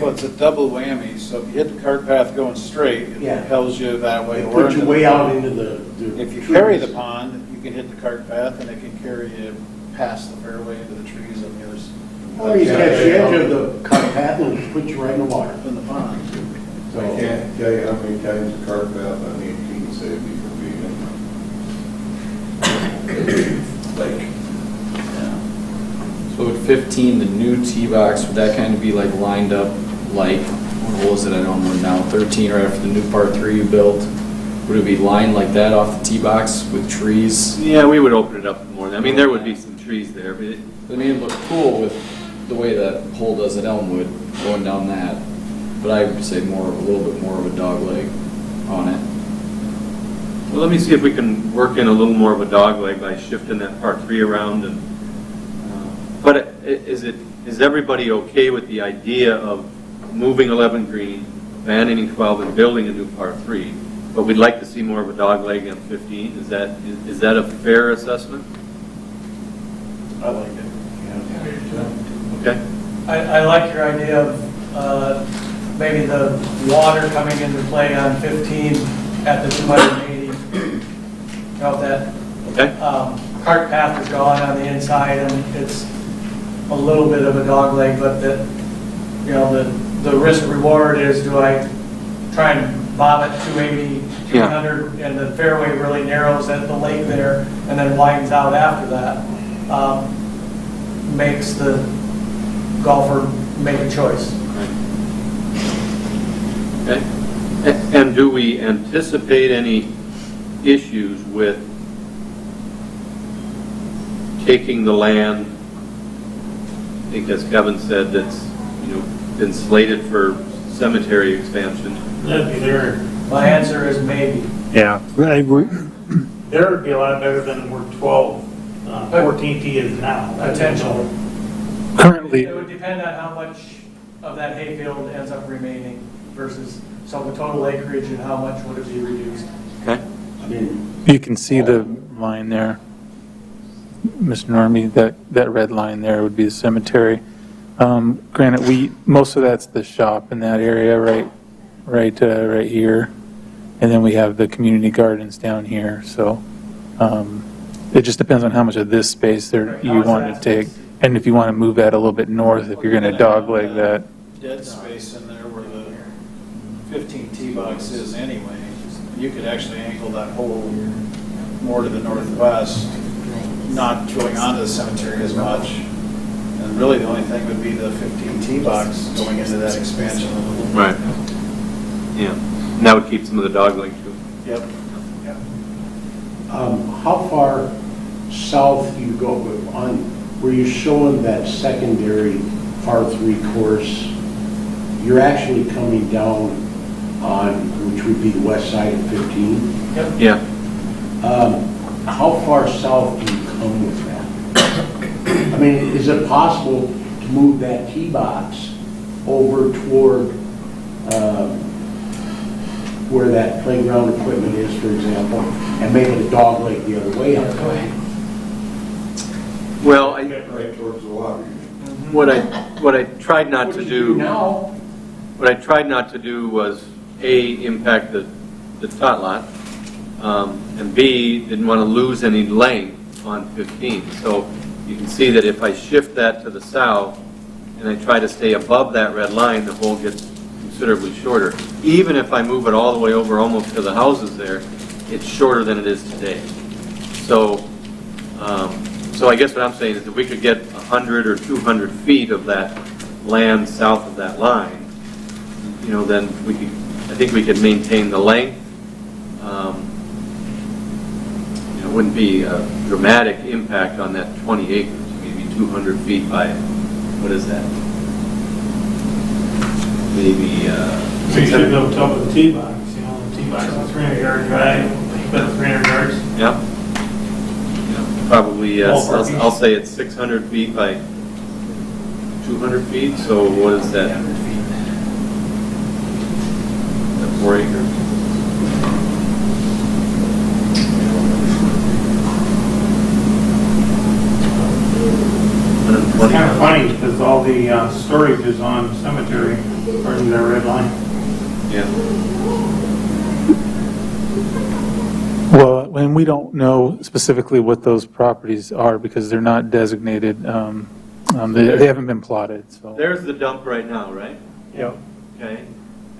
Well, it's a double whammy, so if you hit the cart path going straight, it Yeah. propels you that way. it or puts you into the way out pond. into the If you trees. carry the pond, you can hit the cart path and it can carry you past the fairway into the trees on the other side. Or you catch the edge of the cart path and it puts you right in the water. In the pond. I can't tell you how many times the cart path on 18 saved me from being in. Like, So at 15, the new tee box, would that kind of be like lined up like, what hole is it at Elmwood now? 13, right after the new part 3 you built? Would it be lined like that off the tee box with trees? Yeah, we would open it up more. I mean, there would be some trees there, but I mean, it looked cool with the way that hole does at Elmwood, going down that. But I would say a little bit more of a dog leg on it. well, let me see if we can work in a little more of a dog leg by shifting that part 3 around. And but is everybody okay with the idea of moving 11 green, abandoning 12, and building a new part 3? But we'd like to see more of a dog leg on 15. Is that a fair assessment? I like it. Okay. I like your idea of maybe the water coming into play on 15 at the 280. You know, that Okay. cart path is gone on the inside and it's a little bit of a dog leg, but that, you know, the risk reward is, do I try and bomb it 280, 300, and the fairway really narrows at the lake there and then widens out after that, makes the golfer make a choice. Okay. And do we anticipate any issues with taking the land, I think as Kevin said, that's, you know, been slated for cemetery expansion? That'd be there. My answer is maybe. Yeah, There would be a lot better than where 14 T is now. Potentially. Currently, It would depend on how much of that hayfield ends up remaining versus, so the total acreage and how much would it be reduced. Okay. I mean, you can see the line there, Mr. Normie, that red line there would be the cemetery. Granted, most of that's the shop in that area, right here. And then we have the community gardens down here, so it just depends on how much of this space you want to take. And if you want to move that a little bit north, if you're going to dogleg that. Dead space in there where the 15 tee box is anyway. You could actually angle that hole more to the northwest, not going onto the cemetery as much. And really the only thing would be the 15 tee box going into that expansion a little. Right. Yeah, and that would keep some of the dog leg too. Yep. How far south you go on, where you're showing that secondary par 3 course, you're actually coming down on, which would be the west side of 15? Yeah. How far south do you come with that? I mean, is it possible to move that tee box over toward where that playground equipment is, for example, and make it a dog leg the other way out there? Well, Right towards the water. what I tried not What to you do do, now, what I tried not to do was impact the tot lot, and B, didn't want to lose any length on 15. So you can see that if I shift that to the south and I try to stay above that red line, the hole gets considerably shorter. Even if I move it all the way over almost to the houses there, it's shorter than it is today. So, so I guess what I'm saying is if we could get 100 or 200 feet of that land south of that line, you know, then we could, I think we could maintain the length. You know, it wouldn't be a dramatic impact on that 20 acres, maybe 200 feet by, what is that? Maybe, So you should go top of the tee box, you know, the tee box is 300 yard drive, but 300 yards. yeah. Yeah, probably, yes, Ballpark. I'll say it's 600 feet by 200 feet, so what is that? 4 acres. It's kind of funny because all the storage is on cemetery, according to their red line. Yeah. Well, and we don't know specifically what those properties are because they're not designated. They haven't been plotted, so. There's the dump right now, right? Yep. Okay.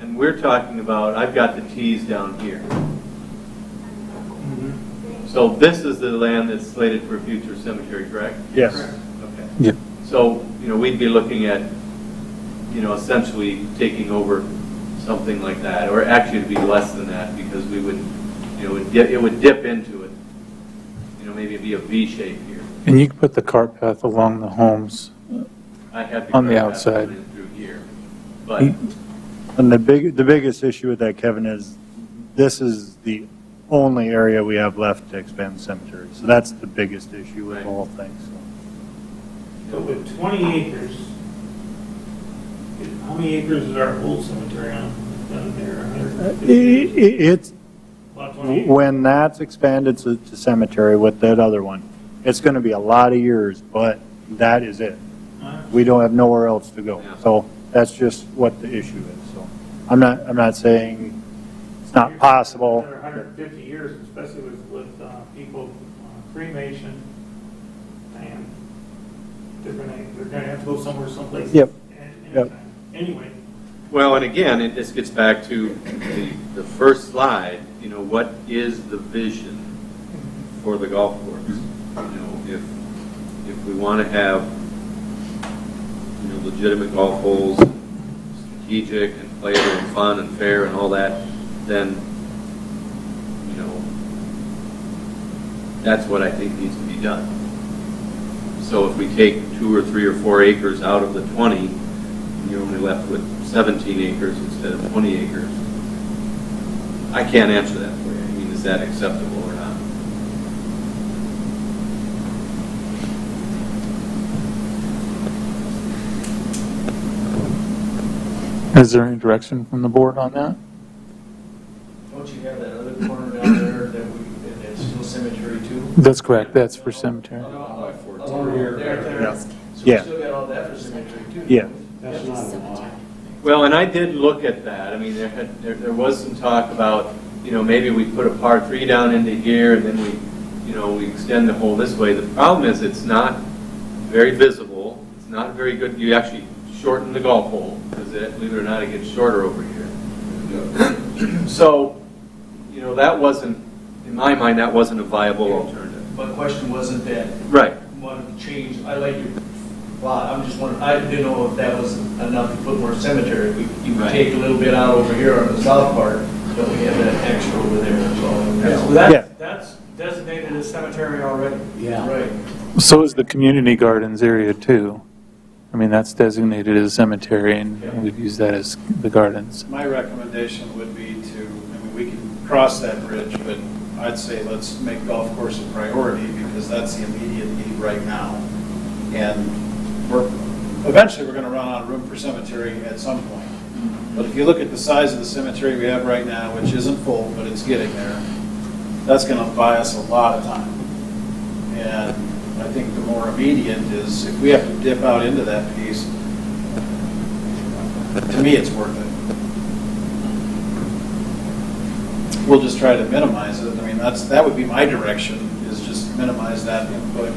And we're talking about, I've got the T's down here. So this is the land that's slated for a future cemetery, correct? Yes. Okay. Yep. So, you know, we'd be looking at, you know, essentially taking over something like that, or actually it'd be less than that because we would, you know, it would dip into it. You know, maybe it'd be a V shape here. And you can put the cart path along the homes. I had On the cart path outside. running through here, but And the biggest issue with that, Kevin, is this is the only area we have left to expand the cemetery. So that's the biggest issue with the whole thing. So with 20 acres, how many acres is our old cemetery on? Down there, 150? It's, About 20 acres. when that's expanded to cemetery with that other one, it's going to be a lot of years, but that is it. We don't have nowhere else to go. Yeah. So that's just what the issue is. So I'm not saying it's not possible. Another 150 years, especially with people cremation and different, they're going to have to go somewhere, someplace. Yep. Yep. Anyway, well, and again, this gets back to the first slide, you know, what is the vision for the golf course? You know, if we want to have, you know, legitimate golf holes, strategic and playable and fun and fair and all that, then, you know, that's what I think needs to be done. So if we take 2 or 3 or 4 acres out of the 20, you're only left with 17 acres instead of 20 acres. I can't answer that for you. I mean, is that acceptable or not? Is there any direction from the board on that? Don't you have that other corner down there that's still cemetery too? That's correct. That's for cemetery. Over here. There. So we Yeah. still got all that for cemetery too. Yeah. that's not a lot. Well, and I did look at that. I mean, there was some talk about, you know, maybe we put a par 3 down into here and then we, you know, we extend the hole this way. The problem is it's not very visible not very good. You actually shorten the golf hole, because believe it or not, it gets shorter over here. So, you know, that wasn't, in my mind, that wasn't a viable alternative. My question wasn't that Right. you wanted to change, I like your lot, I'm just wondering, I didn't know if that was enough to put more cemetery. You would Right. take a little bit out over here on the south part, but we have that extra over there, that's all. Well, Yeah. that's designated as cemetery already. Yeah. Right. So is the community gardens area too. I mean, that's designated as a cemetery, and we've used that as the gardens. My recommendation would be to, I mean, we can cross that bridge, but I'd say let's make golf course a priority because that's the immediate need right now. And eventually we're gonna run out of room for cemetery at some point. But if you look at the size of the cemetery we have right now, which isn't full, but it's getting there, that's gonna buy us a lot of time. And I think the more immediate is, if we have to dip out into that piece, to me, it's worth it. We'll just try to minimize it. I mean, that would be my direction, is just minimize that input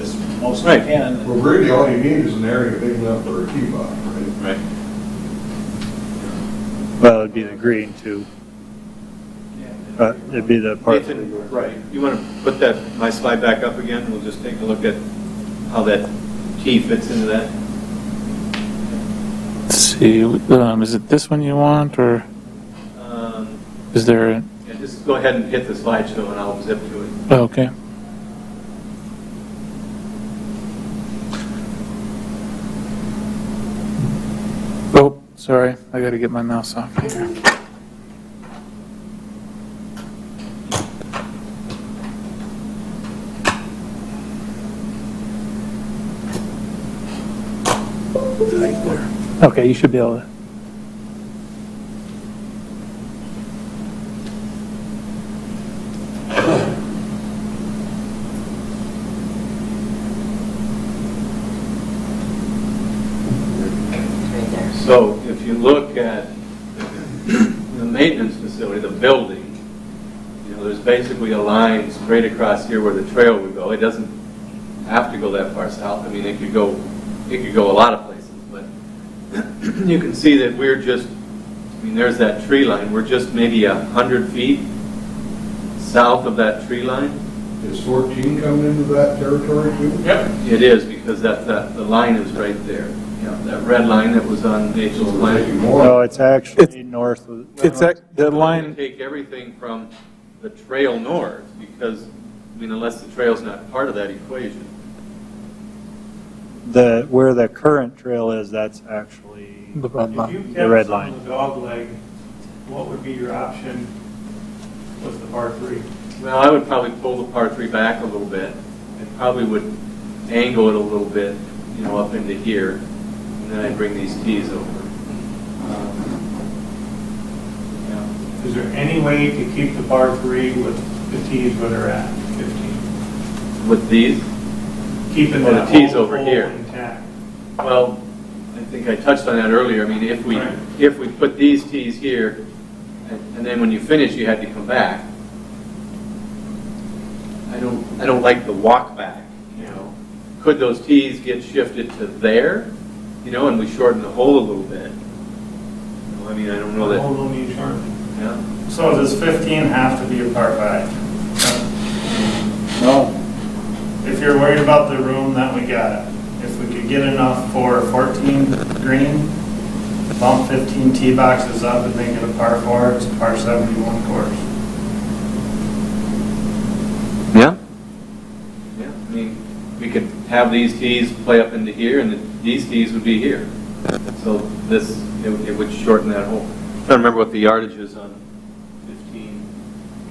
as most we can. Well, really, all you need is an area big enough for a tee box, right? Right. Well, it'd be the green too. It'd be the part. Nathan, right, you want to put my slide back up again? We'll just take a look at how that tee fits into that. Let's see, is it this one you want, or is there, Yeah, just go ahead and hit the slideshow and I'll zip to it. oh, okay. Oh, sorry, I gotta get my mouse off here. Okay, you should be able to. Right there. So if you look at the maintenance facility, the building, you know, there's basically a line straight across here where the trail would go. It doesn't have to go that far south. I mean, it could go a lot of places, but you can see that we're just, I mean, there's that tree line. We're just maybe 100 feet south of that tree line. Is 14 coming into that territory too? Yep. It is, because the line is right there. You know, that red line that was on Nature's plan. No, it's actually north of. The We're line, going to take everything from the trail north, because, I mean, unless the trail's not part of that equation. Where the current trail is, that's actually the red If line. you The kept red some line. of the dog leg, what would be your option with the par three? Well, I would probably pull the par 3 back a little bit, and probably would angle it a little bit, you know, up into here, and then I'd bring these tees over. Yeah. Is there any way to keep the par three with the tees where they're at, 15? With these? Keeping Oh, the that tees whole over hole here. intact? Well, I think I touched on that earlier. I mean, if we put these tees here, and then when you finish, you had to come back, I don't like the walk back, you know. Could those tees get shifted to there, you know, and we shorten the hole a little bit? You know, I mean, I don't know that. Hold on, you short. Yeah. So does 15 have to be a par 5? No, If you're worried about the room, then we got it. If we could get enough for 14 green, bump 15 tee boxes up and make it a par 4, it's a par 71 course. Yeah? Yeah, I mean, we could have these tees play up into here, and these tees would be here. So it would shorten that hole. I'm trying to remember what the yardage is on 15.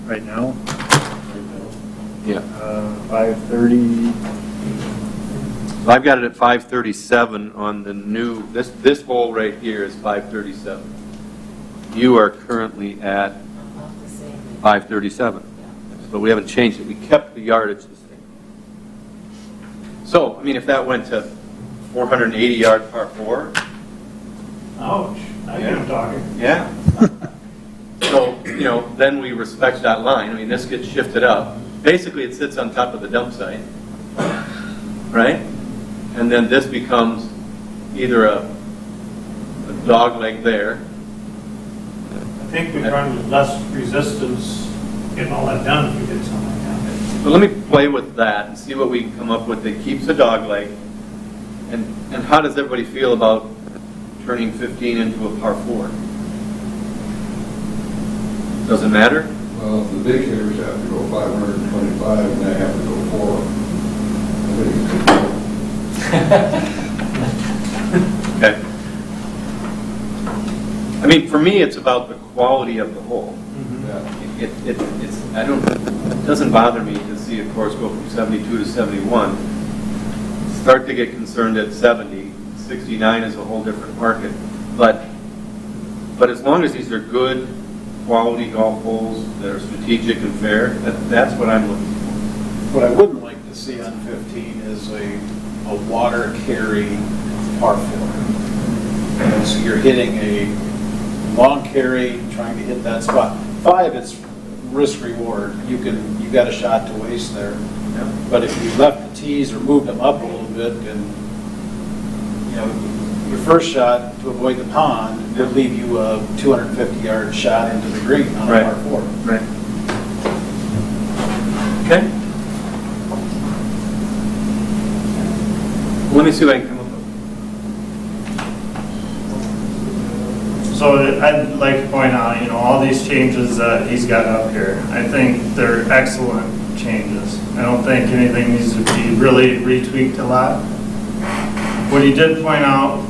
right now. Yeah. 530. I've got it at 537 on the new, this hole right here is 537. You are currently at About the same. 537. But we haven't changed it. We kept the yardage the same. So, I mean, if that went to 480 yard par 4. Ouch, now you're talking. Yeah. So, you know, then we respect that line. I mean, this gets shifted up. Basically, it sits on top of the dump site, right? and then this becomes either a dog leg there. I think we'd run less resistance getting all that done if we did something like that. So let me play with that and see what we can come up with that keeps a dog leg. And how does everybody feel about turning 15 into a par 4? Doesn't matter? Well, if the big hitters have to go 525 and they have to go 4. Okay. I mean, for me, it's about the quality of the hole. It doesn't bother me to see a course go from 72 to 71. Start to get concerned at 70. 69 is a whole different market. But as long as these are good, quality golf holes that are strategic and fair, that's what I'm looking for. What I wouldn't like to see on 15 is a water carry par 4. And so you're hitting a long carry, trying to hit that spot. 5, it's risk reward. You got a shot to waste there. Yeah. But if you left the tees or moved them up a little bit, and your first shot to avoid the pond would leave you a 250-yard shot into the green on a par 4. Right. Okay. Let me see what I can come up with. So I'd like to point out, all these changes that he's got up here, I think they're excellent changes. I don't think anything needs to be really retweaked a lot. What he did point out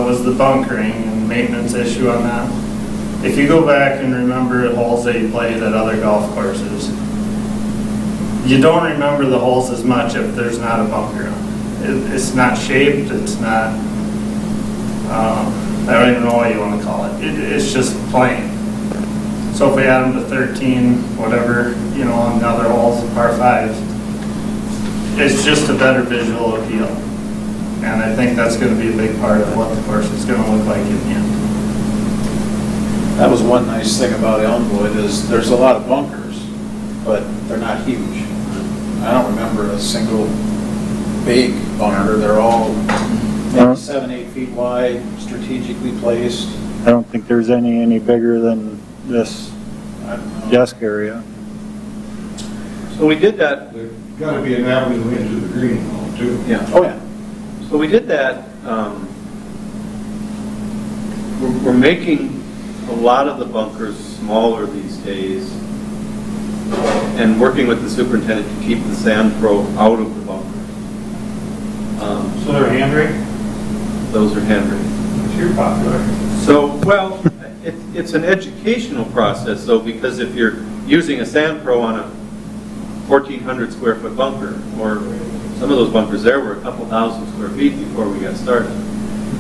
was the bunkering and maintenance issue on that. If you go back and remember holes that you played at other golf courses, you don't remember the holes as much if there's not a bunker on it. It's not shaped, it's not, I don't even know what you want to call it. It's just plain. So if we add them to 13, whatever, on the other holes, par 5s, it's just a better visual appeal. And I think that's going to be a big part of what the course is going to look like in the end. That was one nice thing about Elmwood is there's a lot of bunkers, but they're not huge. I don't remember a single big bunker. They're all maybe 7-8 feet wide, strategically placed. I don't think there's any bigger than this desk area. So we did that. There's got to be an avenue into the green hole, too. Yeah. Oh, yeah. So we did that. We're making a lot of the bunkers smaller these days and working with the superintendent to keep the Sand Pro out of the bunkers. So they're hand rigged? Those are hand rigged. If you're popular. So, well, it's an educational process, though, because if you're using a Sand Pro on a 1,400 square foot bunker, or some of those bunkers there were a couple thousand square feet before we got started.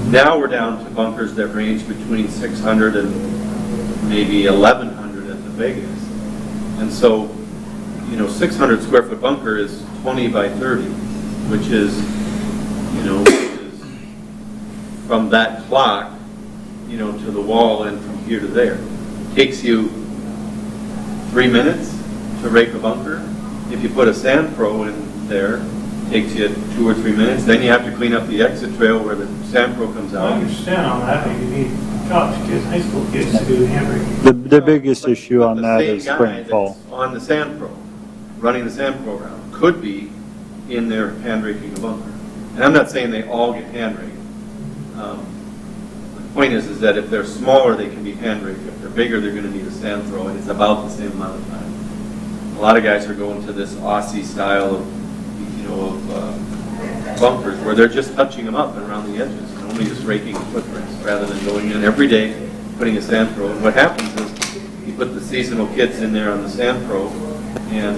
Now we're down to bunkers that range between 600 and maybe 1,100 at the biggest. And so, 600 square foot bunker is 20 by 30, which is, from that clock, to the wall and from here to there. Takes you 3 minutes to rake a bunker. If you put a Sand Pro in there, takes you 2 or 3 minutes. Then you have to clean up the exit trail where the Sand Pro comes I out. understand all that, but you need college kids, high school kids to do the hand rigging. The biggest issue on The that same is guy spring and fall. that's on the Sand Pro, running the Sand Pro round, could be in there hand raking a bunker. And I'm not saying they all get hand raked. The point is that if they're smaller, they can be hand raked. If they're bigger, they're going to need a Sand Pro, and it's about the same amount of time. A lot of guys are going to this Aussie style of bunkers where they're just touching them up and around the edges and only just raking footprints rather than going in every day, putting a Sand Pro. And what happens is you put the seasonal kids in there on the Sand Pro and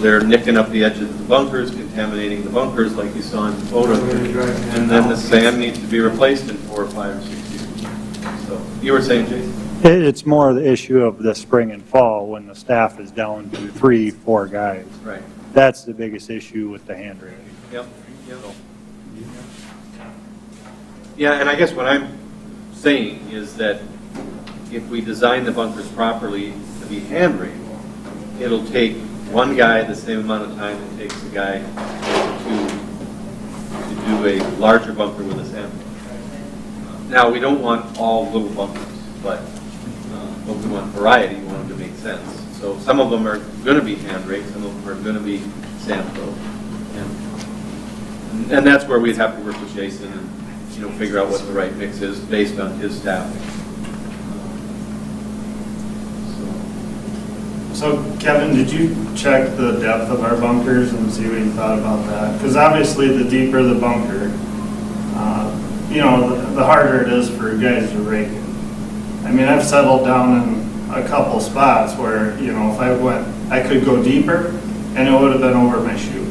they're nicking up the edges of the bunkers, contaminating the bunkers like you saw in the photo. And then the sand needs to be replaced in 4 or 5 or 6 years. So you were saying, Jason? It's more the issue of the spring and fall when the staff is down to 3, 4 guys. Right. That's the biggest issue with the hand rigging. Yep. Yeah, and I guess what I'm saying is that if we design the bunkers properly to be hand rigged, it'll take one guy the same amount of time it takes a guy to do do a larger bunker with a sand filter. Now, we don't want all little bunkers, but we want variety, we want them to make sense. So some of them are going to be hand raked, some of them are going to be sand filled. And that's where we'd have to work with Jason and, figure out what the right mix is based on his staffing. So Kevin, did you check the depth of our bunkers and see what you thought about that? Because obviously the deeper the bunker, the harder it is for guys to rake it. I mean, I've settled down in a couple spots where, if I could go deeper and it would have been over my shoe.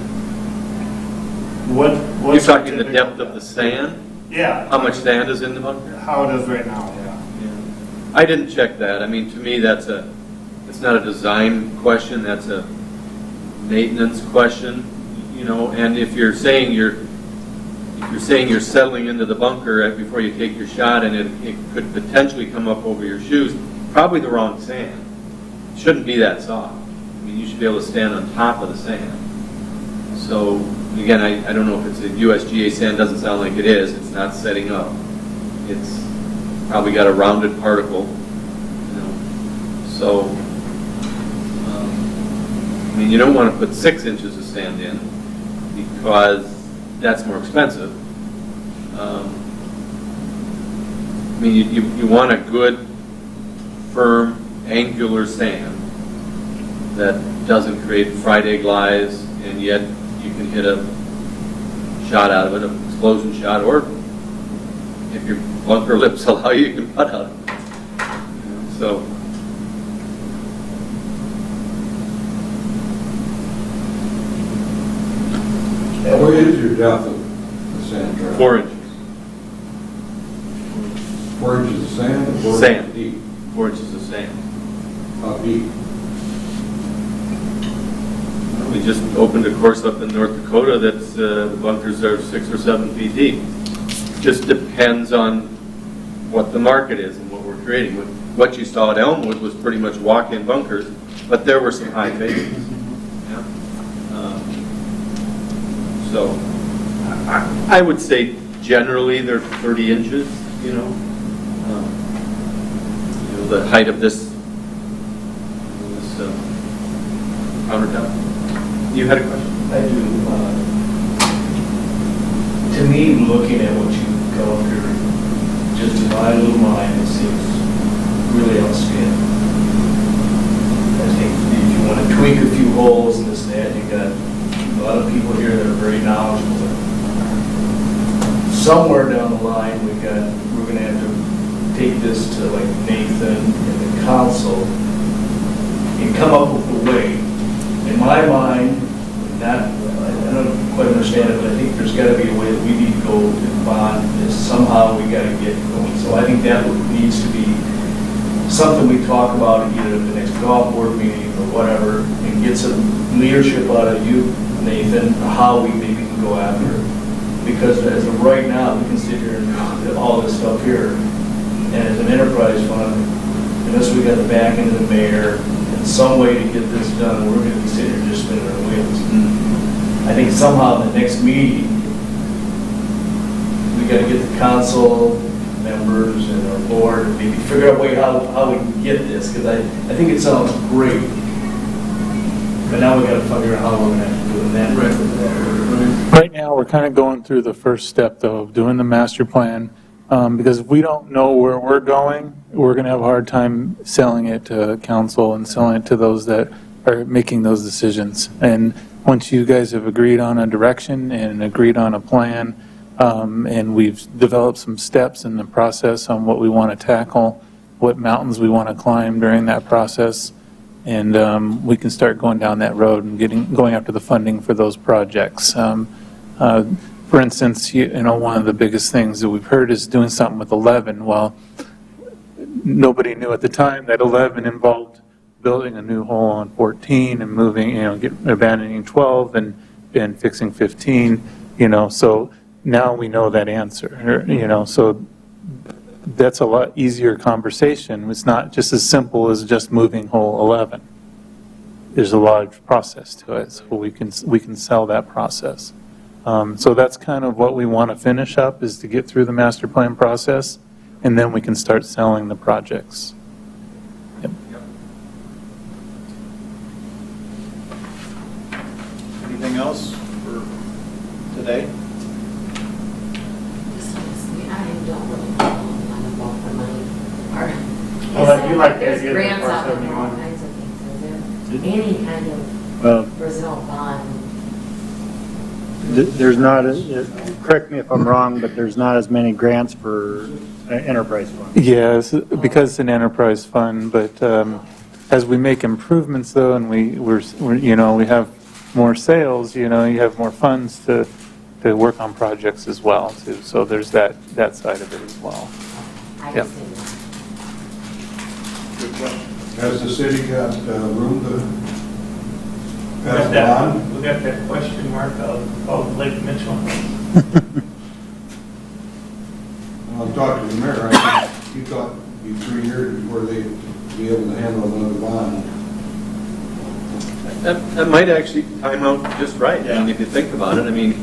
You're talking the depth of the sand? Yeah. How much sand is in the bunker? How it is right now, yeah. I didn't check that. I mean, to me, it's not a design question, that's a maintenance question, and if you're saying you're settling into the bunker right before you take your shot and it could potentially come up over your shoes, probably the wrong sand. It shouldn't be that soft. I mean, you should be able to stand on top of the sand. So, again, I don't know if it's a USGA sand, doesn't sound like it is. It's not setting up. It's probably got a rounded particle, so I mean, you don't want to put 6 inches of sand in because that's more expensive. I mean, you want a good, firm, angular sand that doesn't create fried egg lies, and yet you can hit a shot out of it, an explosion shot, or if your bunker lips allow you, you can putt out of it. So. What is your depth of the sand trap? 4 inches. 4 inches of sand or 4 Sand. inches deep? 4 inches of sand. How deep? We just opened a course up in North Dakota that's, the bunkers are 6 or 7 feet deep. Just depends on what the market is and what we're creating. What you saw at Elmwood was pretty much walk-in bunkers, but there were some high faces. Yeah. So I would say generally they're 30 inches, the height of this countertop. You had a question? I do. To me, looking at what you've gone through, just in my little mind, it seems really outstanding. I think if you want to tweak a few holes in this and that, you've got a lot of people here that are very knowledgeable. Somewhere down the line, we're going to have to take this to like Nathan and the council and come up with a way. In my mind, I don't quite understand it, but I think there's got to be a way that we need to go and bond this. Somehow we got to get going. So I think that needs to be something we talk about either at the next golf board meeting or whatever, and get some leadership out of you, Nathan, how we maybe can go after it. Because as of right now, we can sit here and do all this stuff here. And as an enterprise fund, unless we got the back end of the mayor and some way to get this done, we're going to be sitting here just spinning our wheels. I think somehow in the next meeting, we got to get the council members and our board and maybe figure out a way how we can get this, because I think it sounds great. But now we got to figure out how we're going to have to do it. And that Right now, we're kind of going through the first step, though, of doing the master plan, because if we don't know where we're going, we're going to have a hard time selling it to council and selling it to those that are making those decisions. And once you guys have agreed on a direction and agreed on a plan, and we've developed some steps in the process on what we want to tackle, what mountains we want to climb during that process, and we can start going down that road and going after the funding for those projects. For instance, one of the biggest things that we've heard is doing something with 11. Well, nobody knew at the time that 11 involved building a new hole on 14 and moving, abandoning 12 and fixing 15. So now we know that answer. So that's a lot easier conversation. It's not just as simple as just moving hole 11. There's a large process to it, so we can sell that process. So that's kind of what we want to finish up, is to get through the master plan process, and then we can start selling the projects. Yep. Anything else for today? I don't really know a lot about the money. Well, you like the There's idea of the grants out there for all 471. kinds of things. Is there any kind of Well, Brazil bond? there's not, correct me if I'm wrong, but there's not as many grants for enterprise funds. Yes, because it's an enterprise fund, but as we make improvements though, and we're we have more sales, you have more funds to work on projects as well too. So there's that side of it as well. I Yep. can see that. Good question. Has the city got room to We pass got a that, bond? we got that question mark of Lake Mitchell. I'll talk to the mayor. I think he thought it'd be 3 years before they'd be able to handle another bond. That might actually time out just right. I mean, if you think about it, I mean,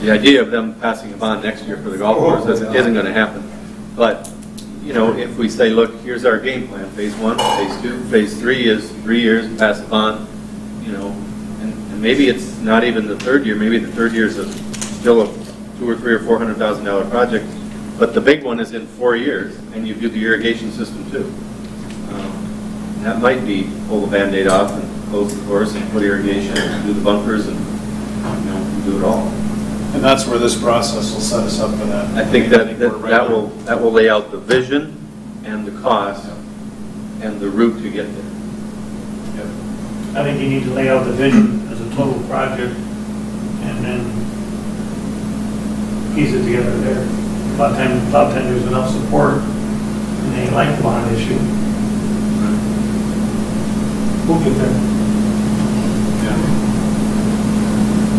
the idea of them passing a bond next year for the golf course isn't going to happen. But, if we say, look, here's our game plan, phase 1, phase 2, phase 3 is 3 years, pass a bond, and maybe it's not even the third year, maybe the third year is still a $200,000 or $300,000 or $400,000 project, but the big one is in 4 years, and you do the irrigation system too. That might be pull the Band-Aid off and close the course and put irrigation and do the bunkers and, do it all. And that's where this process will set us up for that. I think that will lay out the vision and the cost and the route to get there. I think you need to lay out the vision as a total project and then piece it together there. A lot of times there's enough support and they like the bond issue. We'll get there.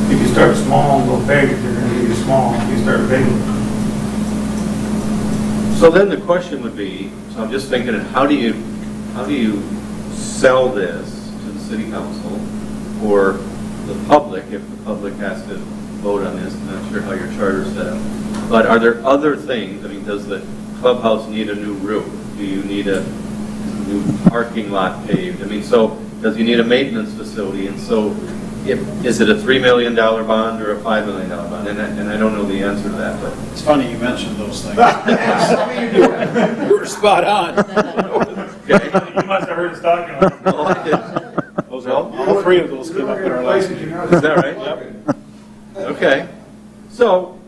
If you start small and go big, they're going to be small. If you start big, So then the question would be, so I'm just thinking, how do you sell this to the city council or the public, if the public has to vote on this? I'm not sure how your charter's set up. But are there other things? I mean, does the clubhouse need a new roof? Do you need a new parking lot paved? I mean, so does you need a maintenance facility? And so is it a $3 million bond or a $5 million bond? And I don't know the answer to that, but. It's funny you mentioned those things. You were spot on. Okay. you must have heard us talking about it. Oh, I did. Those are all three of those came up in our last meeting. Is that right? Yep. Okay. So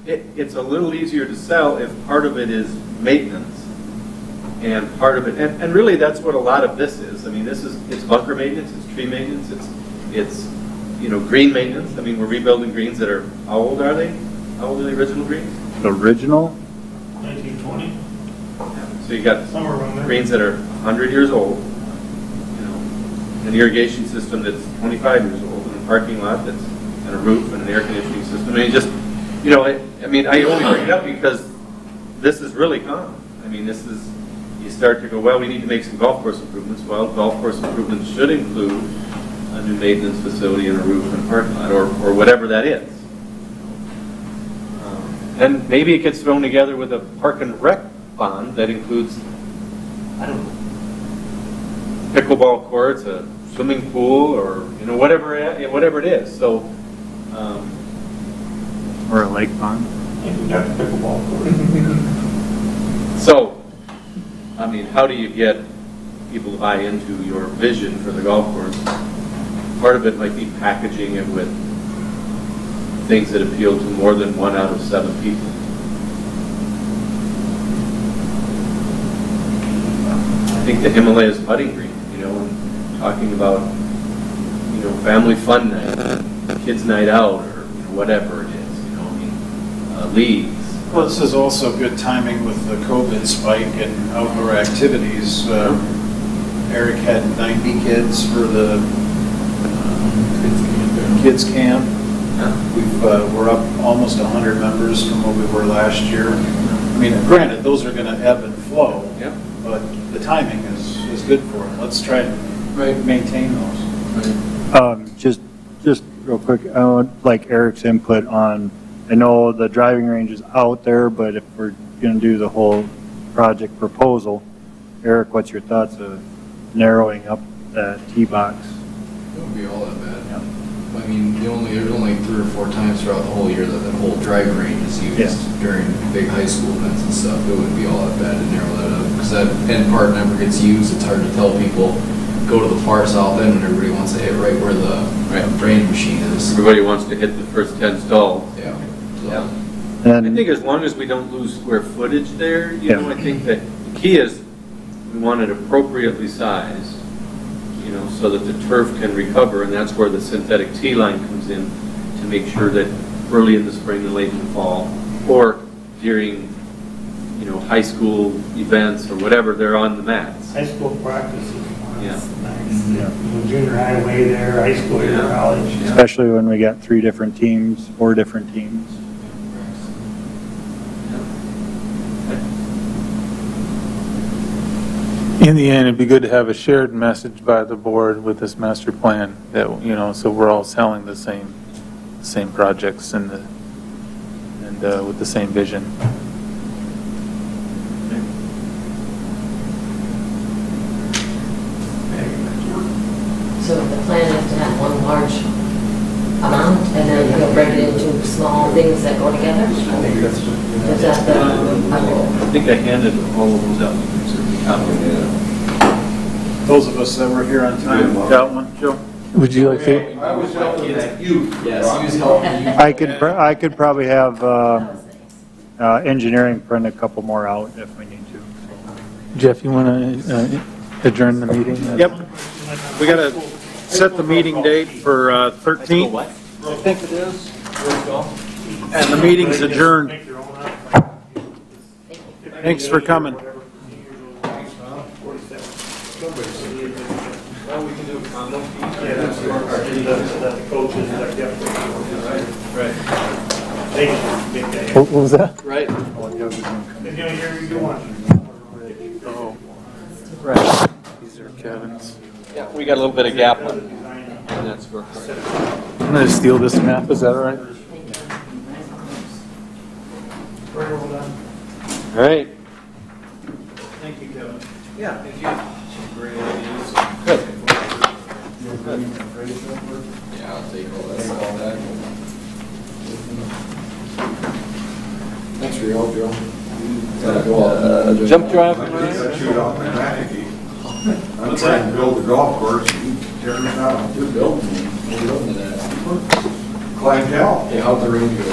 it's a little easier to sell if part of it is maintenance and part of it, and really that's what a lot of this is. I mean, it's bunker maintenance, it's tree maintenance, it's green maintenance. I mean, we're rebuilding greens that are, how old are they? How old are the original greens? The original? 1920, So you got somewhere around there. greens that are 100 years old, an irrigation system that's 25 years old, and a parking lot that's, and a roof and an air conditioning system. I mean, just, I only bring it up because this is really common. I mean, you start to go, well, we need to make some golf course improvements. Well, golf course improvements should include a new maintenance facility and a roof and a parking lot, or whatever that is. And maybe it gets thrown together with a park and rec bond that includes, I don't know, pickleball courts, a swimming pool, or whatever it is. So, Or a lake pond? We got the pickleball court. so, I mean, how do you get people to buy into your vision for the golf course? Part of it might be packaging it with things that appeal to more than 1 out of 7 people. I think the Himalayas putting green, and talking about, family fun night, kids night out, or whatever it is, leagues. Well, this is also good timing with the COVID spike and outdoor activities. Eric had 90 kids for the kids camp. We're up almost 100 members from what we were last year. I mean, granted, those are going to ebb and flow, but the timing is good for them. Let's try and maintain those. Just real quick, I would like Eric's input on, I know the driving range is out there, but if we're going to do the whole project proposal, Eric, what's your thoughts of narrowing up that tee box? It wouldn't be all that bad. I mean, there's only 3 or 4 times throughout the whole year that that whole driving range is used during big high school events and stuff. It wouldn't be all that bad to narrow that up, because that end part never gets used. It's hard to tell people, go to the far south end when everybody wants to hit right where the drain machine is. Everybody wants to hit the first 10 stalls. Yeah. Yeah. And I think as long as we don't lose square footage there, you Yeah. know, I think that the key is we want it appropriately sized, you know, so that the turf can recover, and that's where the synthetic tee line comes in to make sure that early in the spring and late in the fall, or during, you know, high school events or whatever, they're on the mats. High school practices. Yeah. Nice. You know, junior high way there, high school, Yeah. college. especially when we got 3 different teams, 4 different teams. In the end, it'd be good to have a shared message by the board with this master plan that, you know, so we're all selling the same projects and with the same vision. So the plan is to have one large amount, and then you'll break it into small things that go together? Is that the goal? I think I handed all of those out. You can certainly copy. Those of us that were here on time. Got one, Joe? Would you like to? I was helping you. Yes, he was helping you. I could probably have engineering print a couple more out if we need to. Jeff, you want to adjourn the meeting? Yep. We got to set the meeting date for 13th. I think it is. And the meeting's adjourned. Thanks for coming. Well, we can do a combo piece. Yeah, that's the coaches, like, yeah. Right. They can make that. What was that? Right. You want. Oh, right. These are Kevin's. Yeah, we got a little bit of gap on that scorecard. I'm going to steal this map, is that all right? All right. Thank you, Kevin. Yeah, thank you. Some great ideas. Yeah, I'll take all that stuff back. Thanks for your help, Joe. Jump drive. Shoot off my McAfee. I'm trying to build a golf course and tear it down. You're building it. You're building it. Clientele. Hey, how'd the range go?